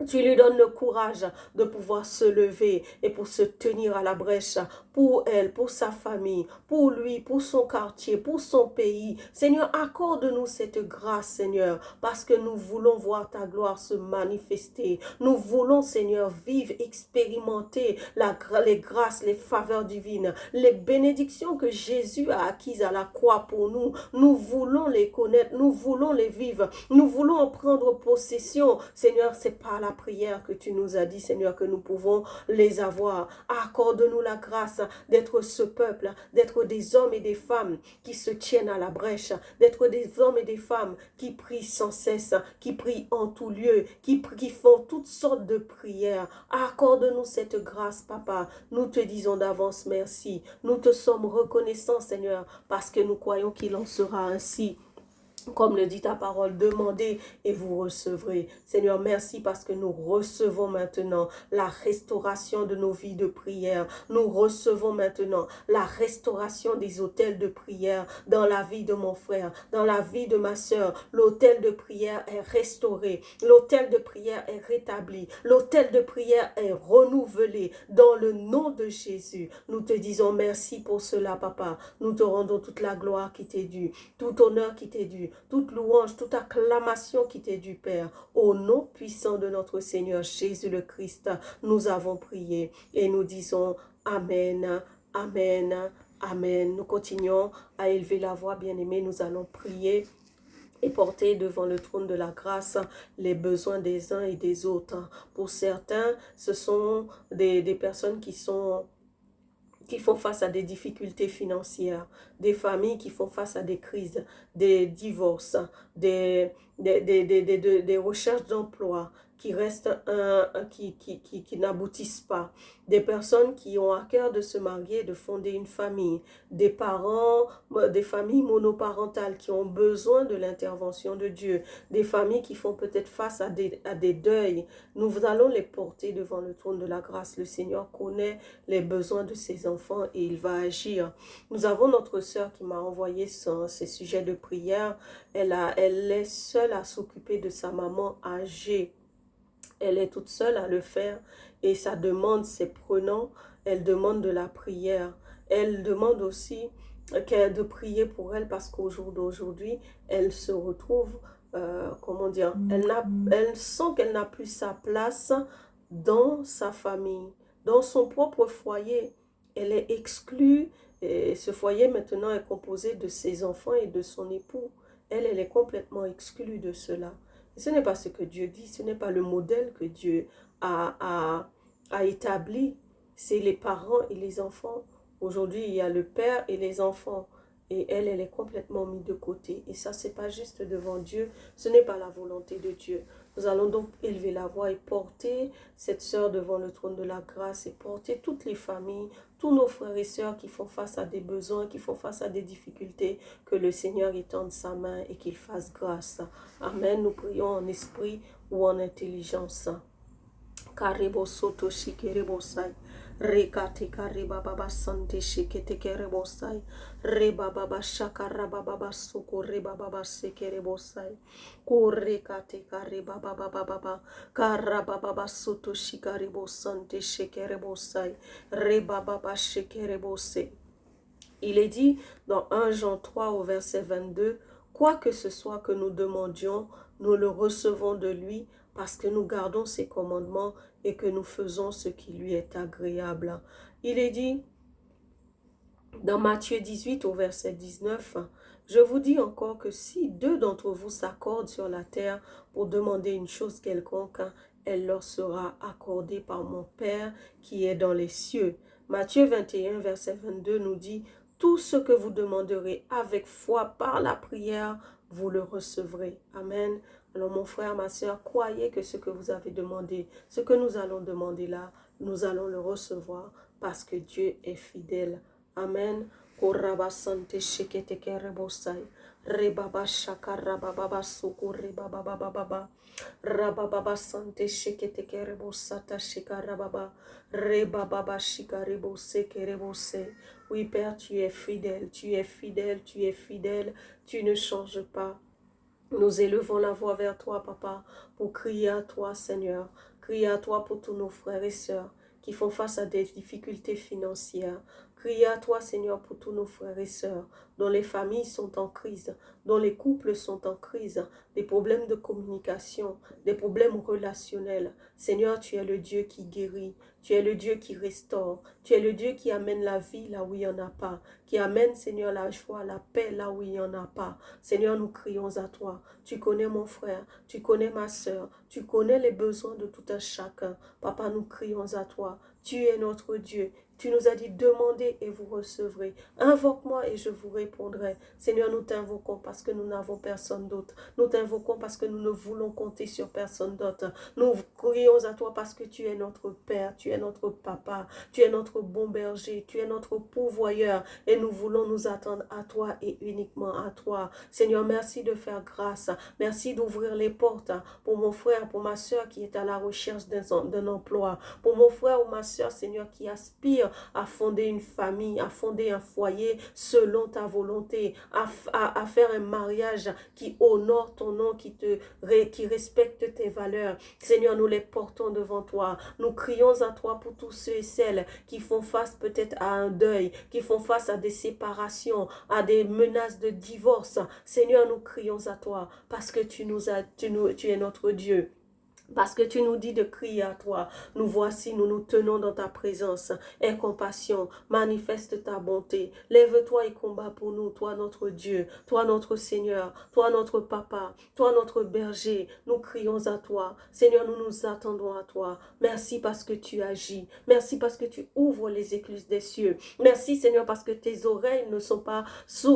Tu lui donnes le courage de pouvoir se lever et pour se tenir à la brèche pour elle, pour sa famille, pour lui, pour son quartier, pour son pays. Seigneur, accorde-nous cette grâce, Seigneur, parce que nous voulons voir ta gloire se manifester. Nous voulons, Seigneur, vivre, expérimenter les grâces, les faveurs divines, les bénédictions que Jésus a acquises à la croix pour nous. Nous voulons les connaître, nous voulons les vivre, nous voulons en prendre possession. Seigneur, c'est par la prière que tu nous as dit, Seigneur, que nous pouvons les avoir. Accorde-nous la grâce d'être ce peuple, d'être des hommes et des femmes qui se tiennent à la brèche, d'être des hommes et des femmes qui prient sans cesse, qui prient en tout lieu, qui font toutes sortes de prières. Accorde-nous cette grâce, Papa. Nous te disons d'avance merci. Nous te sommes reconnaissants, Seigneur, parce que nous croyons qu'il en sera ainsi. Comme le dit ta parole, demandez et vous recevrez. Seigneur, merci parce que nous recevons maintenant la restauration de nos vies de prière. Nous recevons maintenant la restauration des hôtels de prière dans la vie de mon frère, dans la vie de ma soeur. L'hôtel de prière est restauré. L'hôtel de prière est rétabli. L'hôtel de prière est renouvelé dans le nom de Jésus. Nous te disons merci pour cela, Papa. Nous te rendons toute la gloire qui t'est due, tout honneur qui t'est dû, toute louange, toute acclamation qui t'est due, Père. Au nom puissant de notre Seigneur Jésus le Christ, nous avons prié et nous disons Amen, Amen, Amen. Nous continuons à élever la voix, bien-aimés. Nous allons prier et porter devant le trône de la grâce les besoins des uns et des autres. Pour certains, ce sont des personnes qui font face à des difficultés financières, des familles qui font face à des crises, des divorces, des recherches d'emploi qui restent qui n'aboutissent pas, des personnes qui ont à cœur de se marier, de fonder une famille, des parents, des familles monoparentales qui ont besoin de l'intervention de Dieu, des familles qui font peut-être face à des deuils. Nous allons les porter devant le trône de la grâce. Le Seigneur connaît les besoins de ses enfants et il va agir. Nous avons notre sœur qui m'a envoyé ses sujets de prière. Elle est seule à s'occuper de sa maman âgée. Elle est toute seule à le faire et sa demande, c'est prenant. Elle demande de la prière. Elle demande aussi de prier pour elle parce qu'au jour d'aujourd'hui, elle se retrouve, comment dire, elle sent qu'elle n'a plus sa place dans sa famille, dans son propre foyer. Elle est exclue et ce foyer maintenant est composé de ses enfants et de son époux. Elle est complètement exclue de cela. Et ce n'est pas ce que Dieu dit, ce n'est pas le modèle que Dieu a établi. C'est les parents et les enfants. Aujourd'hui, il y a le père et les enfants. Et elle est complètement mise de côté. Et ça, ce n'est pas juste devant Dieu. Ce n'est pas la volonté de Dieu. Nous allons donc élever la voix et porter cette sœur devant le trône de la grâce et porter toutes les familles, tous nos frères et sœurs qui font face à des besoins, qui font face à des difficultés, que le Seigneur étende sa main et qu'il fasse grâce. Amen. Nous prions en esprit ou en intelligence. Karibo soto shikeribosai. Rekate kariba baba sante shikete kerebosai. Reba baba shakara baba soko reba baba sekerebosai. Kurekate kariba baba baba karaba baba soto shikaribosante shikerebosai. Reba baba shikerebosai. Il est dit dans 1 Jean 3 au verset 22, « Quoi que ce soit que nous demandions, nous le recevons de lui parce que nous gardons ses commandements et que nous faisons ce qui lui est agréable. » Il est dit dans Matthieu 18 au verset 19, « Je vous dis encore que si 2 d'entre vous s'accordent sur la terre pour demander une chose quelconque, elle leur sera accordée par mon Père qui est dans les cieux. » Matthieu 21 verset 22 nous dit, « Tout ce que vous demanderez avec foi par la prière, vous le recevrez. » Amen. Alors mon frère, ma soeur, croyez que ce que vous avez demandé, ce que nous allons demander là, nous allons le recevoir parce que Dieu est fidèle. Amen. Korabasante shekete kerebosai. Rebaba shakara baba soko rebaba baba. Rababa sante shekete kerebosata shikarababa. Rebaba shikaribose kerebose. Oui, Père, tu es fidèle, tu es fidèle, tu es fidèle, tu ne changes pas. Nous élevons la voix vers toi, Papa, pour crier à toi, Seigneur. Crier à toi pour tous nos frères et sœurs qui font face à des difficultés financières. Criez à toi, Seigneur, pour tous nos frères et sœurs, dont les familles sont en crise, dont les couples sont en crise, des problèmes de communication, des problèmes relationnels. Seigneur, tu es le Dieu qui guérit, tu es le Dieu qui restaure, tu es le Dieu qui amène la vie là où il n'y en a pas, qui amène, Seigneur, la joie, la paix là où il n'y en a pas. Seigneur, nous crions à toi. Tu connais mon frère, tu connais ma sœur, tu connais les besoins de tout un chacun. Papa, nous crions à toi. Tu es notre Dieu. Tu nous as dit, demandez et vous recevrez. Invoque-moi et je vous répondrai. Seigneur, nous t'invoquons parce que nous n'avons personne d'autre. Nous t'invoquons parce que nous ne voulons compter sur personne d'autre. Nous crions à toi parce que tu es notre Père, tu es notre Papa, tu es notre bon berger, tu es notre pourvoyeur et nous voulons nous attendre à toi et uniquement à toi. Seigneur, merci de faire grâce. Merci d'ouvrir les portes pour mon frère, pour ma soeur qui est à la recherche d'un emploi, pour mon frère ou ma soeur, Seigneur, qui aspire à fonder une famille, à fonder un foyer selon ta volonté, à faire un mariage qui honore ton nom, qui respecte tes valeurs. Seigneur, nous les portons devant toi. Nous crions à toi pour tous ceux et celles qui font face peut-être à un deuil, qui font face à des séparations, à des menaces de divorce. Seigneur, nous crions à toi parce que tu es notre Dieu. Parce que tu nous dis de crier à toi. Nous voici, nous nous tenons dans ta présence. Aie compassion, manifeste ta bonté. Lève-toi et combat pour nous, toi notre Dieu, toi notre Seigneur, toi notre Papa, toi notre berger. Nous crions à toi. Seigneur, nous nous attendons à toi. Merci parce que tu agis. Merci parce que tu ouvres les écluses des cieux. Merci Seigneur parce que tes oreilles ne sont pas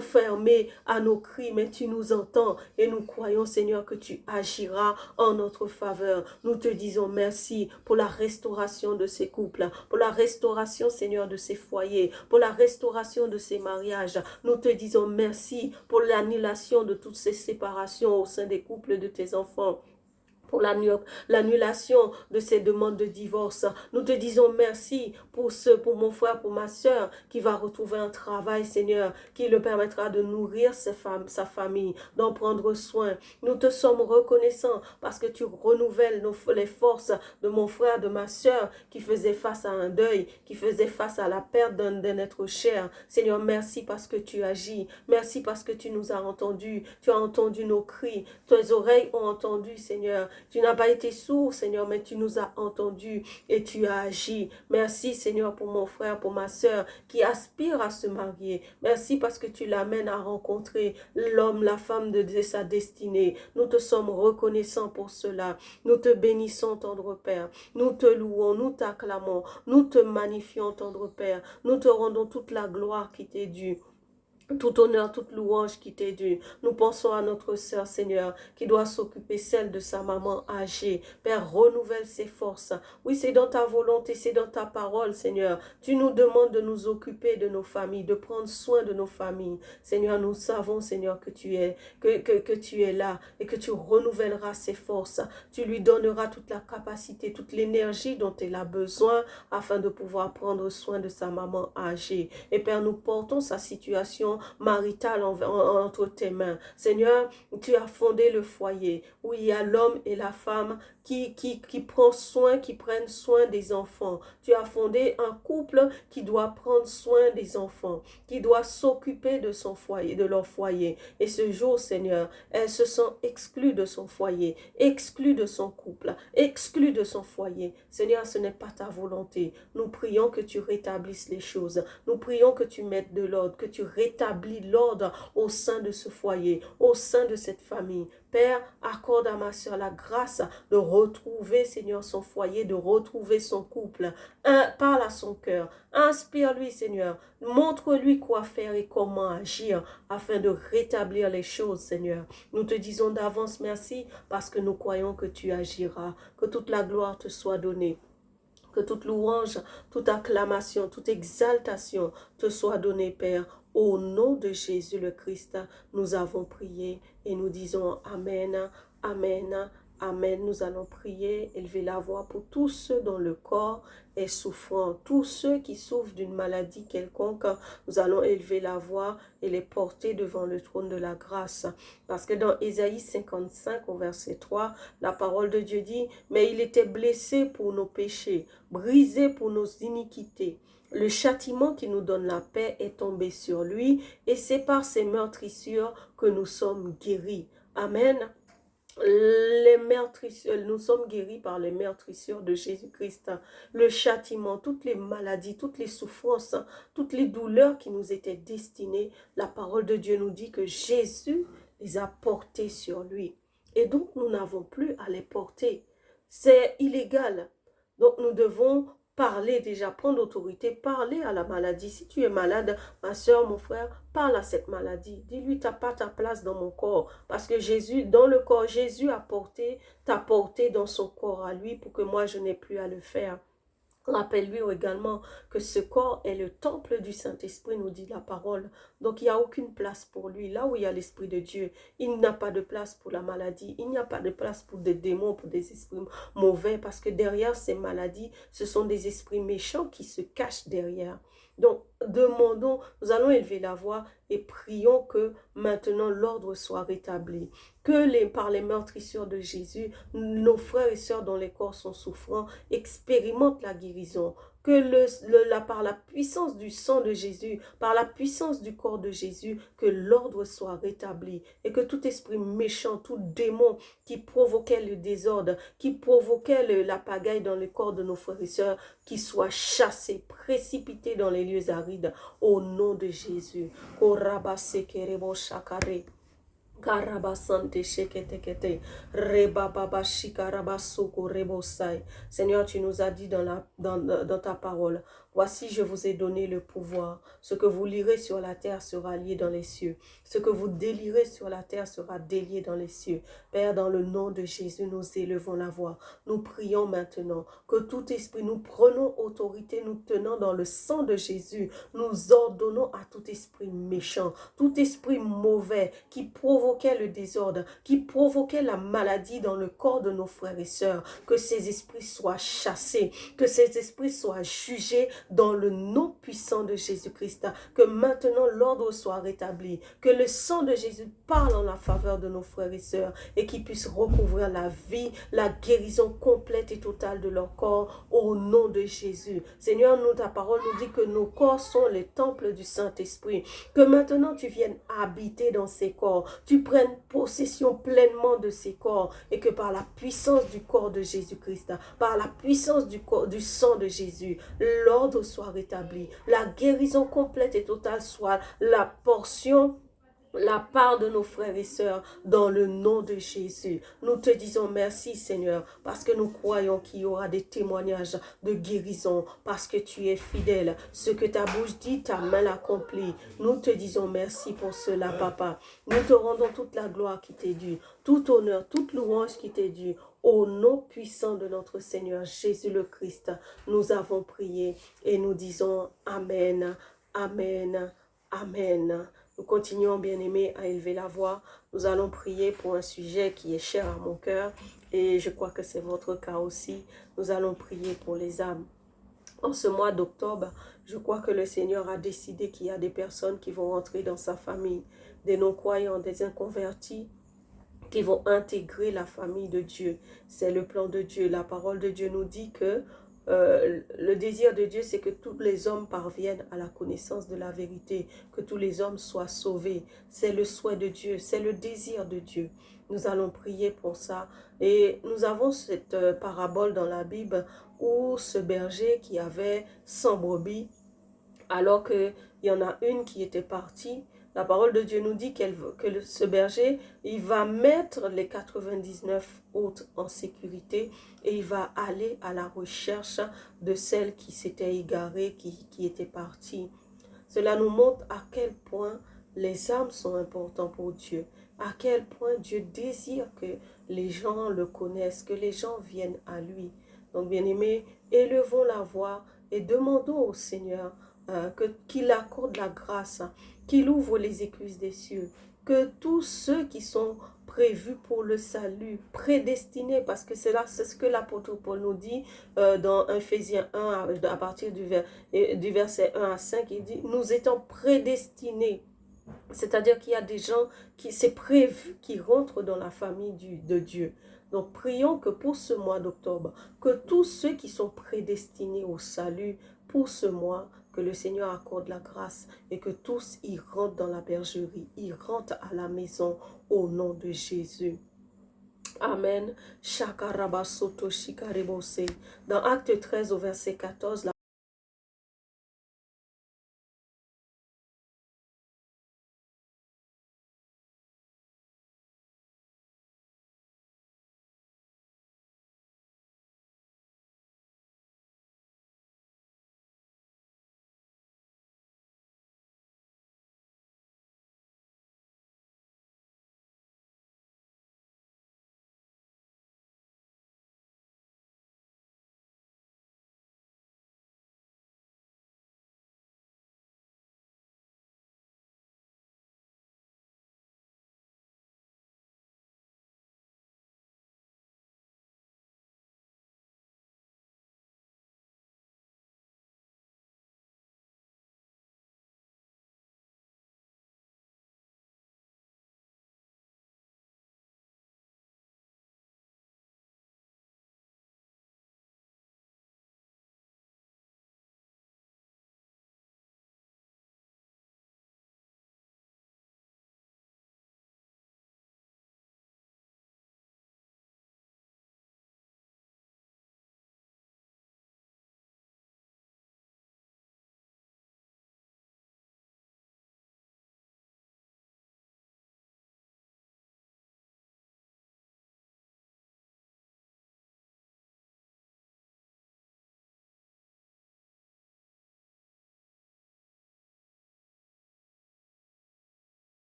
fermées à nos cris, mais tu nous entends. Et nous croyons Seigneur que tu agiras en notre faveur. Nous te disons merci pour la restauration de ces couples, pour la restauration, Seigneur, de ces foyers, pour la restauration de ces mariages. Nous te disons merci pour l'annulation de toutes ces séparations au sein des couples de tes enfants, pour l'annulation de ces demandes de divorce. Nous te disons merci pour mon frère, pour ma soeur, qui va retrouver un travail, Seigneur, qui le permettra de nourrir sa famille, d'en prendre soin. Nous te sommes reconnaissants parce que tu renouvelles les forces de mon frère, de ma soeur, qui faisait face à un deuil, qui faisait face à la perte d'un être cher. Seigneur, merci parce que tu agis. Merci parce que tu nous as entendus. Tu as entendu nos cris. Tes oreilles ont entendu, Seigneur. Tu n'as pas été sourd, Seigneur, mais tu nous as entendus et tu as agi. Merci, Seigneur, pour mon frère, pour ma soeur qui aspire à se marier. Merci parce que tu l'amènes à rencontrer l'homme, la femme de sa destinée. Nous te sommes reconnaissants pour cela. Nous te bénissons, tendre Père. Nous te louons, nous t'acclamons. Nous te magnifions, tendre Père. Nous te rendons toute la gloire qui t'est due. Tout honneur, toute louange qui t'est due. Nous pensons à notre sœur, Seigneur, qui doit s'occuper celle de sa maman âgée. Père, renouvelle ses forces. Oui, c'est dans ta volonté, c'est dans ta parole, Seigneur. Tu nous demandes de nous occuper de nos familles, de prendre soin de nos familles. Seigneur, nous savons, Seigneur, que tu es là et que tu renouvelleras ses forces. Tu lui donneras toute la capacité, toute l'énergie dont elle a besoin afin de pouvoir prendre soin de sa maman âgée. Et Père, nous portons sa situation maritale entre tes mains. Seigneur, tu as fondé le foyer où il y a l'homme et la femme qui prennent soin des enfants. Tu as fondé un couple qui doit prendre soin des enfants, qui doit s'occuper de son foyer, de leur foyer. Et ce jour, Seigneur, elle se sent exclue de son foyer, exclue de son couple, exclue de son foyer. Seigneur, ce n'est pas ta volonté. Nous prions que tu rétablisses les choses. Nous prions que tu mettes de l'ordre, que tu rétablisses l'ordre au sein de ce foyer, au sein de cette famille. Père, accorde à ma soeur la grâce de retrouver, Seigneur, son foyer, de retrouver son couple. Parle à son cœur. Inspire-lui, Seigneur. Montre-lui quoi faire et comment agir afin de rétablir les choses, Seigneur. Nous te disons d'avance merci parce que nous croyons que tu agiras, que toute la gloire te soit donnée. Que toute louange, toute acclamation, toute exaltation te soit donnée, Père. Au nom de Jésus le Christ, nous avons prié et nous disons Amen, Amen Amen. Nous allons prier, élever la voix pour tous ceux dont le corps est souffrant, tous ceux qui souffrent d'une maladie quelconque. Nous allons élever la voix et les porter devant le trône de la grâce. Parce que dans Ésaïe 55 au verset 3, la parole de Dieu dit, « Mais il était blessé pour nos péchés, brisé pour nos iniquités. Le châtiment qui nous donne la paix est tombé sur lui, et c'est par ses meurtrissures que nous sommes guéris. » Amen. Nous sommes guéris par les meurtrissures de Jésus-Christ. Le châtiment, toutes les maladies, toutes les souffrances, toutes les douleurs qui nous étaient destinées, la parole de Dieu nous dit que Jésus les a portées sur lui. Et donc, nous n'avons plus à les porter. C'est illégal. Donc, nous devons parler déjà, prendre autorité, parler à la maladie. Si tu es malade, ma soeur, mon frère, parle à cette maladie. Dis-lui, tu n'as pas ta place dans mon corps. Parce que Jésus, dans le corps, Jésus t'a porté dans son corps à lui pour que moi, je n'ai plus à le faire. Rappelle-lui également que ce corps est le temple du Saint-Esprit, nous dit la parole. Donc, il n'y a aucune place pour lui. Là où il y a l'Esprit de Dieu, il n'y a pas de place pour la maladie. Il n'y a pas de place pour des démons, pour des esprits mauvais. Parce que derrière ces maladies, ce sont des esprits méchants qui se cachent derrière. Donc, demandons, nous allons élever la voix et prions que maintenant l'ordre soit rétabli. Que par les meurtrissures de Jésus, nos frères et sœurs dont les corps sont souffrants expérimentent la guérison. Que par la puissance du sang de Jésus, par la puissance du corps de Jésus, que l'ordre soit rétabli. Et que tout esprit méchant, tout démon qui provoquait le désordre, qui provoquait la pagaille dans le corps de nos frères et sœurs, qui soit chassé, précipité dans les lieux arides, au nom de Jésus. Seigneur, tu nous as dit dans ta parole, voici je vous ai donné le pouvoir. Ce que vous lirez sur la terre sera lié dans les cieux. Ce que vous délirez sur la terre sera délié dans les cieux. Père, dans le nom de Jésus, nous élevons la voix. Nous prions maintenant que tout esprit, nous prenons autorité, nous tenons dans le sang de Jésus. Nous ordonnons à tout esprit méchant, tout esprit mauvais qui provoquait le désordre, qui provoquait la maladie dans le corps de nos frères et sœurs, que ces esprits soient chassés, que ces esprits soient jugés dans le nom puissant de Jésus-Christ, que maintenant l'ordre soit rétabli, que le sang de Jésus parle en la faveur de nos frères et sœurs et qu'ils puissent recouvrir la vie, la guérison complète et totale de leur corps au nom de Jésus. Seigneur, ta parole nous dit que nos corps sont les temples du Saint-Esprit, que maintenant tu viennes habiter dans ces corps, tu prennes possession pleinement de ces corps et que par la puissance du corps de Jésus-Christ, par la puissance du sang de Jésus, l'ordre soit rétabli, la guérison complète et totale soit la portion, la part de nos frères et sœurs dans le nom de Jésus. Nous te disons merci Seigneur parce que nous croyons qu'il y aura des témoignages de guérison parce que tu es fidèle. Ce que ta bouche dit, ta main l'accomplit. Nous te disons merci pour cela Papa. Nous te rendons toute la gloire qui t'est due, tout honneur, toute louange qui t'est due. Au nom puissant de notre Seigneur Jésus le Christ, nous avons prié et nous disons Amen, Amen, Amen. Nous continuons, bien-aimés, à élever la voix. Nous allons prier pour un sujet qui est cher à mon cœur et je crois que c'est votre cas aussi. Nous allons prier pour les âmes. En ce mois d'octobre, je crois que le Seigneur a décidé qu'il y a des personnes qui vont entrer dans sa famille, des non-croyants, des inconvertis, qui vont intégrer la famille de Dieu. C'est le plan de Dieu. La parole de Dieu nous dit que le désir de Dieu, c'est que tous les hommes parviennent à la connaissance de la vérité, que tous les hommes soient sauvés. C'est le souhait de Dieu, c'est le désir de Dieu. Nous allons prier pour ça. Et nous avons cette parabole dans la Bible où ce berger qui avait 100 brebis, alors qu'il y en a une qui était partie, la parole de Dieu nous dit que ce berger, il va mettre les 99 autres en sécurité et il va aller à la recherche de celle qui s'était égarée, qui était partie. Cela nous montre à quel point les âmes sont importantes pour Dieu, à quel point Dieu désire que les gens le connaissent, que les gens viennent à lui. Donc, bien-aimés, élevons la voix et demandons au Seigneur qu'il accorde la grâce, qu'il ouvre les écluses des cieux, que tous ceux qui sont prévus pour le salut, prédestinés, parce que c'est ce que l'apôtre Paul nous dit dans Ephésiens 1, à partir du verset 1 à 5, il dit, nous étant prédestinés. C'est-à-dire qu'il y a des gens qui, c'est prévu, qui rentrent dans la famille de Dieu. Donc, prions que pour ce mois d'octobre, que tous ceux qui sont prédestinés au salut pour ce mois, que le Seigneur accorde la grâce et que tous y rentrent dans la bergerie, y rentrent à la maison au nom de Jésus. Amen. Dans Acte 13 au verset 14,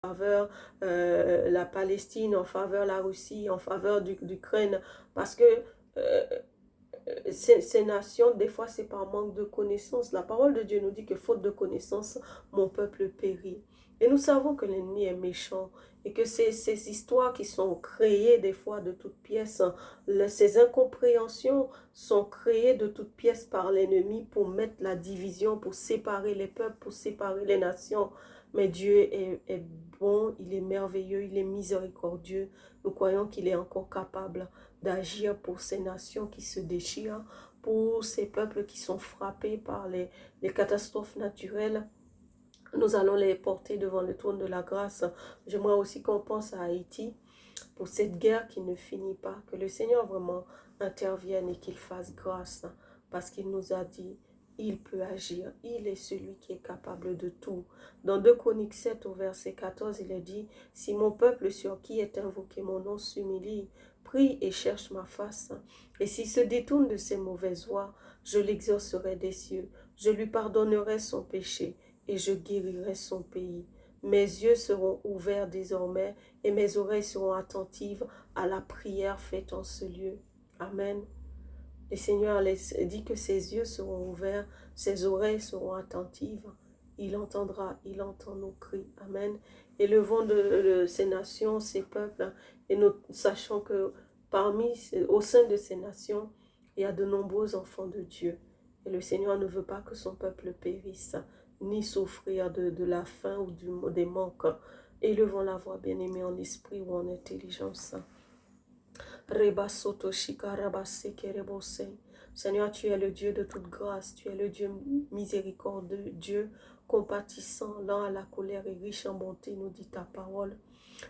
faveur la Palestine, en faveur la Russie, en faveur d'Ukraine, parce que ces nations, des fois, c'est par manque de connaissance. La parole de Dieu nous dit que faute de connaissance, mon peuple périt. Et nous savons que l'ennemi est méchant et que ces histoires qui sont créées des fois de toutes pièces, ces incompréhensions sont créées de toutes pièces par l'ennemi pour mettre la division, pour séparer les peuples, pour séparer les nations. Mais Dieu est bon, il est merveilleux, il est miséricordieux. Nous croyons qu'il est encore capable d'agir pour ces nations qui se déchirent, pour ces peuples qui sont frappés par les catastrophes naturelles. Nous allons les porter devant le trône de la grâce. J'aimerais aussi qu'on pense à Haïti pour cette guerre qui ne finit pas. Que le Seigneur vraiment intervienne et qu'il fasse grâce parce qu'il nous a dit, il peut agir. Il est celui qui est capable de tout. Dans 2 Chroniques 7 au verset 14, il est dit, « Si mon peuple sur qui est invoqué mon nom s'humilie, prie et cherche ma face, et s'il se détourne de ses mauvaises voies, je l'exaucerai des cieux, je lui pardonnerai son péché, et je guérirai son pays. Mes yeux seront ouverts désormais et mes oreilles seront attentives à la prière faite en ce lieu. » Amen. Le Seigneur dit que ses yeux seront ouverts, ses oreilles seront attentives. Il entendra, il entend nos cris. Amen. Élevons de ces nations, ces peuples, et nous sachons que au sein de ces nations, il y a de nombreux enfants de Dieu. Et le Seigneur ne veut pas que son peuple périsse, ni souffrir de la faim ou des manques. Élevons la voix, bien-aimés, en esprit ou en intelligence. Seigneur, tu es le Dieu de toute grâce, tu es le Dieu miséricordieux, Dieu compatissant, lent à la colère et riche en bonté, nous dit ta parole.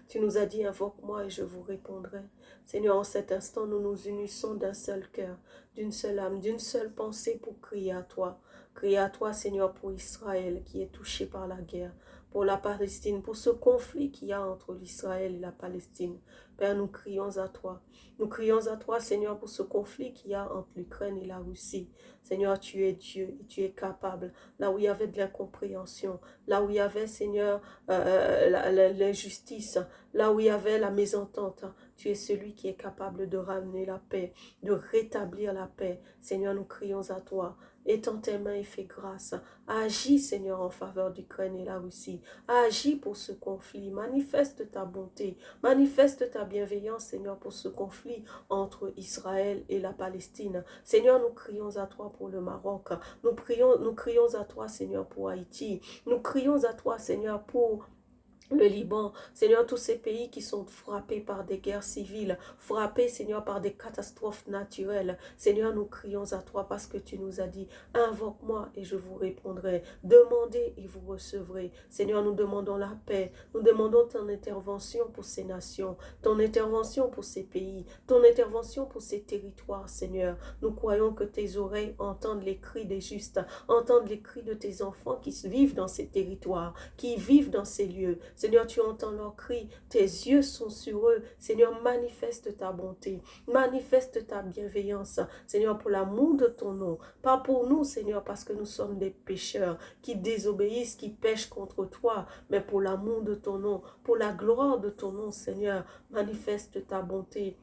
Tu nous as dit, invoque-moi et je vous répondrai. Seigneur, en cet instant, nous nous unissons d'un seul cœur, d'une seule âme, d'une seule pensée pour crier à toi. Crier à toi, Seigneur, pour Israël qui est touché par la guerre, pour la Palestine, pour ce conflit qu'il y a entre l'Israël et la Palestine. Père, nous crions à toi. Nous crions à toi, Seigneur, pour ce conflit qu'il y a entre l'Ukraine et la Russie. Seigneur, tu es Dieu et tu es capable. Là où il y avait de l'incompréhension, là où il y avait, Seigneur, l'injustice, là où il y avait la mésentente, tu es celui qui est capable de ramener la paix, de rétablir la paix. Seigneur, nous crions à toi. Étends tes mains et fais grâce. Agis, Seigneur, en faveur d'Ukraine et la Russie. Agis pour ce conflit. Manifeste ta bonté. Manifeste ta bienveillance, Seigneur, pour ce conflit entre Israël et la Palestine. Seigneur, nous crions à toi pour le Maroc. Nous crions à toi, Seigneur, pour Haïti. Nous crions à toi, Seigneur, pour le Liban, Seigneur, tous ces pays qui sont frappés par des guerres civiles, frappés, Seigneur, par des catastrophes naturelles. Seigneur, nous crions à toi parce que tu nous as dit, invoque-moi et je vous répondrai. Demandez et vous recevrez. Seigneur, nous demandons la paix. Nous demandons ton intervention pour ces nations, ton intervention pour ces pays, ton intervention pour ces territoires, Seigneur. Nous croyons que tes oreilles entendent les cris des justes, entendent les cris de tes enfants qui vivent dans ces territoires, qui vivent dans ces lieux. Seigneur, tu entends leurs cris, tes yeux sont sur eux. Seigneur, manifeste ta bonté, manifeste ta bienveillance. Seigneur, pour l'amour de ton nom, pas pour nous, Seigneur, parce que nous sommes des pécheurs qui désobéissent, qui pêchent contre toi, mais pour l'amour de ton nom, pour la gloire de ton nom, Seigneur, manifeste ta bonté.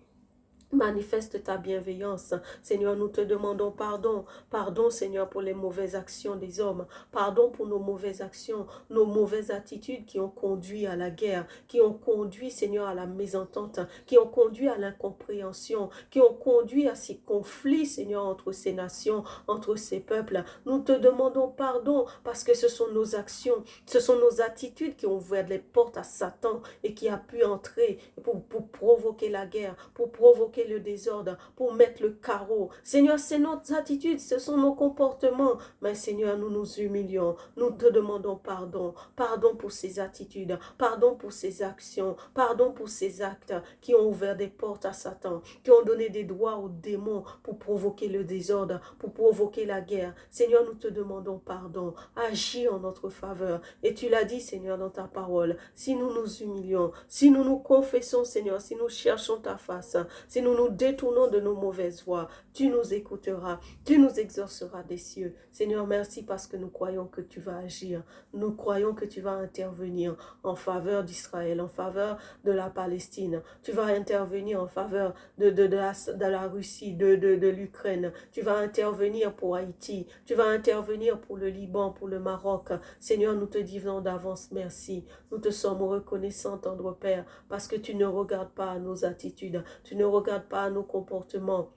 Manifeste ta bienveillance. Seigneur, nous te demandons pardon. Pardon, Seigneur, pour les mauvaises actions des hommes. Pardon pour nos mauvaises actions, nos mauvaises attitudes qui ont conduit à la guerre, qui ont conduit, Seigneur, à la mésentente, qui ont conduit à l'incompréhension, qui ont conduit à ces conflits, Seigneur, entre ces nations, entre ces peuples. Nous te demandons pardon parce que ce sont nos actions, ce sont nos attitudes qui ont ouvert les portes à Satan et qui a pu entrer pour provoquer la guerre, pour provoquer le désordre, pour mettre le carreau. Seigneur, c'est notre attitude, ce sont nos comportements. Mais Seigneur, nous nous humilions. Nous te demandons pardon. Pardon pour ces attitudes, pardon pour ces actions, pardon pour ces actes qui ont ouvert des portes à Satan, qui ont donné des droits aux démons pour provoquer le désordre, pour provoquer la guerre. Seigneur, nous te demandons pardon. Agis en notre faveur. Et tu l'as dit, Seigneur, dans ta parole. Si nous nous humilions, si nous nous confessons, Seigneur, si nous cherchons ta face, si nous nous nous détournons de nos mauvaises voies, tu nous écouteras, tu nous exauceras des cieux. Seigneur, merci parce que nous croyons que tu vas agir. Nous croyons que tu vas intervenir en faveur d'Israël, en faveur de la Palestine. Tu vas intervenir en faveur de la Russie, de l'Ukraine. Tu vas intervenir pour Haïti. Tu vas intervenir pour le Liban, pour le Maroc. Seigneur, nous te disons d'avance merci. Nous te sommes reconnaissants, tendre Père, parce que tu ne regardes pas à nos attitudes. Tu ne regardes pas à nos comportements.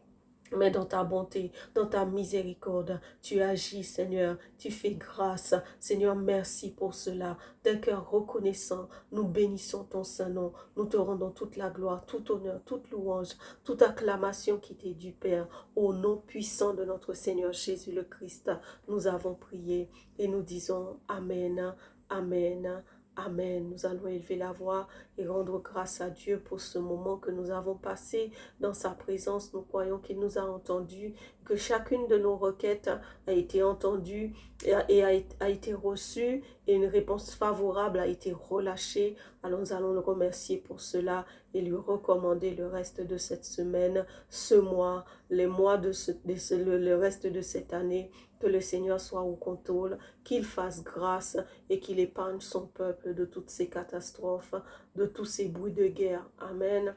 Mais dans ta bonté, dans ta miséricorde, tu agis, Seigneur, tu fais grâce. Seigneur, merci pour cela. D'un cœur reconnaissant, nous bénissons ton Saint-Nom. Nous te rendons toute la gloire, tout honneur, toute louange, toute acclamation qui t'est due, Père. Au nom puissant de notre Seigneur Jésus le Christ, nous avons prié et nous disons Amen, Amen. Amen. Nous allons élever la voix et rendre grâce à Dieu pour ce moment que nous avons passé dans sa présence. Nous croyons qu'il nous a entendus, que chacune de nos requêtes a été entendue et a été reçue et une réponse favorable a été relâchée. Alors nous allons le remercier pour cela et lui recommander le reste de cette semaine, ce mois, les mois le reste de cette année. Que le Seigneur soit au contrôle, qu'il fasse grâce et qu'il épargne son peuple de toutes ces catastrophes, de tous ces bruits de guerre. Amen.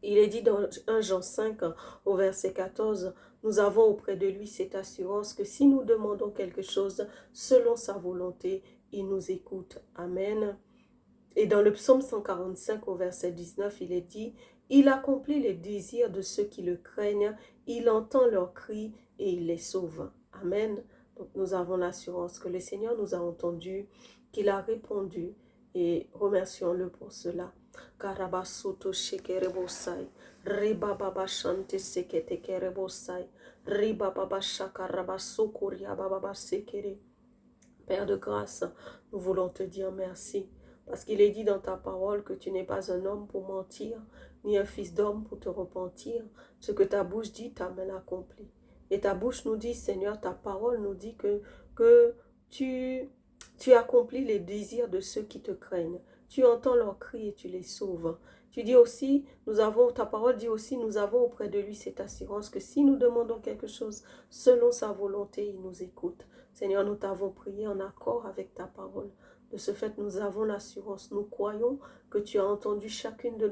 Il est dit dans 1 Jean 5 au verset 14, nous avons auprès de lui cette assurance que si nous demandons quelque chose selon sa volonté, il nous écoute. Amen. Et dans le psaume 145 au verset 19, il est dit, il accomplit les désirs de ceux qui le craignent, il entend leurs cris et il les sauve. Amen. Donc nous avons l'assurance que le Seigneur nous a entendus, qu'il a répondu et remercions-le pour cela. Karabasoto shekerebosai, riba baba shante sekete kerebosai, riba baba shakarabasokoria baba sekere. Père de grâce, nous voulons te dire merci. Parce qu'il est dit dans ta parole que tu n'es pas un homme pour mentir, ni un fils d'homme pour te repentir. Ce que ta bouche dit, ta main l'accomplit. Et ta bouche nous dit, Seigneur, ta parole nous dit que tu accomplis les désirs de ceux qui te craignent. Tu entends leurs cris et tu les sauves. Tu dis aussi, ta parole dit aussi, nous avons auprès de lui cette assurance que si nous demandons quelque chose selon sa volonté, il nous écoute. Seigneur, nous t'avons prié en accord avec ta parole. De ce fait, nous avons l'assurance, nous croyons que tu as entendu chacune de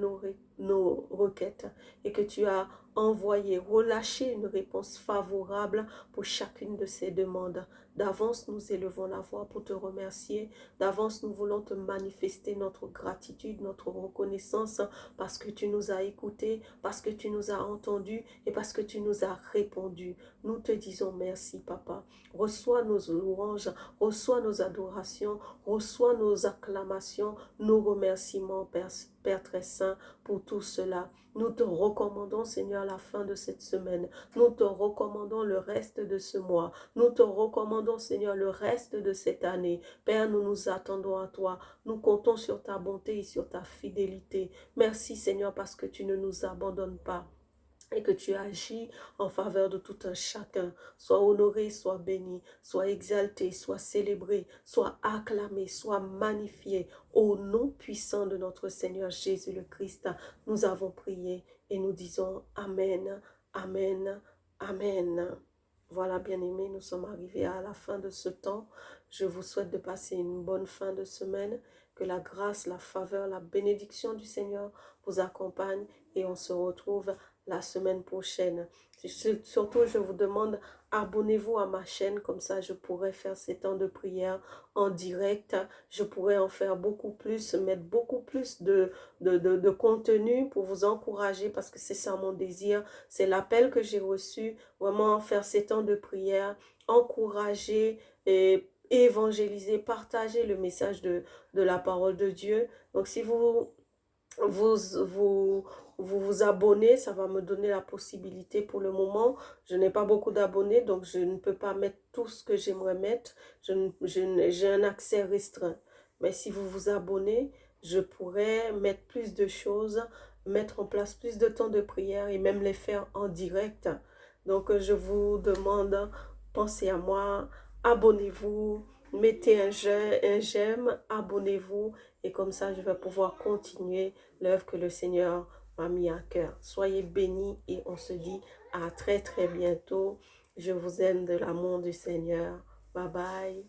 nos requêtes et que tu as envoyé, relâché une réponse favorable pour chacune de ces demandes. D'avance, nous élevons la voix pour te remercier. D'avance, nous voulons te manifester notre gratitude, notre reconnaissance parce que tu nous as écoutés, parce que tu nous as entendus et parce que tu nous as répondu. Nous te disons merci, Papa. Reçois nos louanges, reçois nos adorations, reçois nos acclamations, nos remerciements, Père très saint, pour tout cela. Nous te recommandons, Seigneur, la fin de cette semaine. Nous te recommandons le reste de ce mois. Nous te recommandons, Seigneur, le reste de cette année. Père, nous nous attendons à toi. Nous comptons sur ta bonté et sur ta fidélité. Merci, Seigneur, parce que tu ne nous abandonnes pas et que tu agis en faveur de tout un chacun. Sois honoré, sois béni, sois exalté, sois célébré, sois acclamé, sois magnifié. Au nom puissant de notre Seigneur Jésus le Christ, nous avons prié et nous disons Amen, Amen, Amen. Voilà, bien-aimés, nous sommes arrivés à la fin de ce temps. Je vous souhaite de passer une bonne fin de semaine. Que la grâce, la faveur, la bénédiction du Seigneur vous accompagne et on se retrouve la semaine prochaine. Surtout, je vous demande, abonnez-vous à ma chaîne, comme ça je pourrai faire ces temps de prière en direct. Je pourrai en faire beaucoup plus, mettre beaucoup plus de contenu pour vous encourager, parce que c'est ça mon désir, c'est l'appel que j'ai reçu, vraiment faire ces temps de prière, encourager et évangéliser, partager le message de la parole de Dieu. Donc si vous abonnez, ça va me donner la possibilité. Pour le moment, je n'ai pas beaucoup d'abonnés, donc je ne peux pas mettre tout ce que j'aimerais mettre. J'ai un accès restreint. Mais si vous vous abonnez, je pourrais mettre plus de choses, mettre en place plus de temps de prière et même les faire en direct. Donc je vous demande, pensez à moi, abonnez-vous, mettez un j'aime, abonnez-vous et comme ça je vais pouvoir continuer l'œuvre que le Seigneur m'a mis à cœur. Soyez bénis et on se dit à très très bientôt. Je vous aime de l'amour du Seigneur. Bye bye.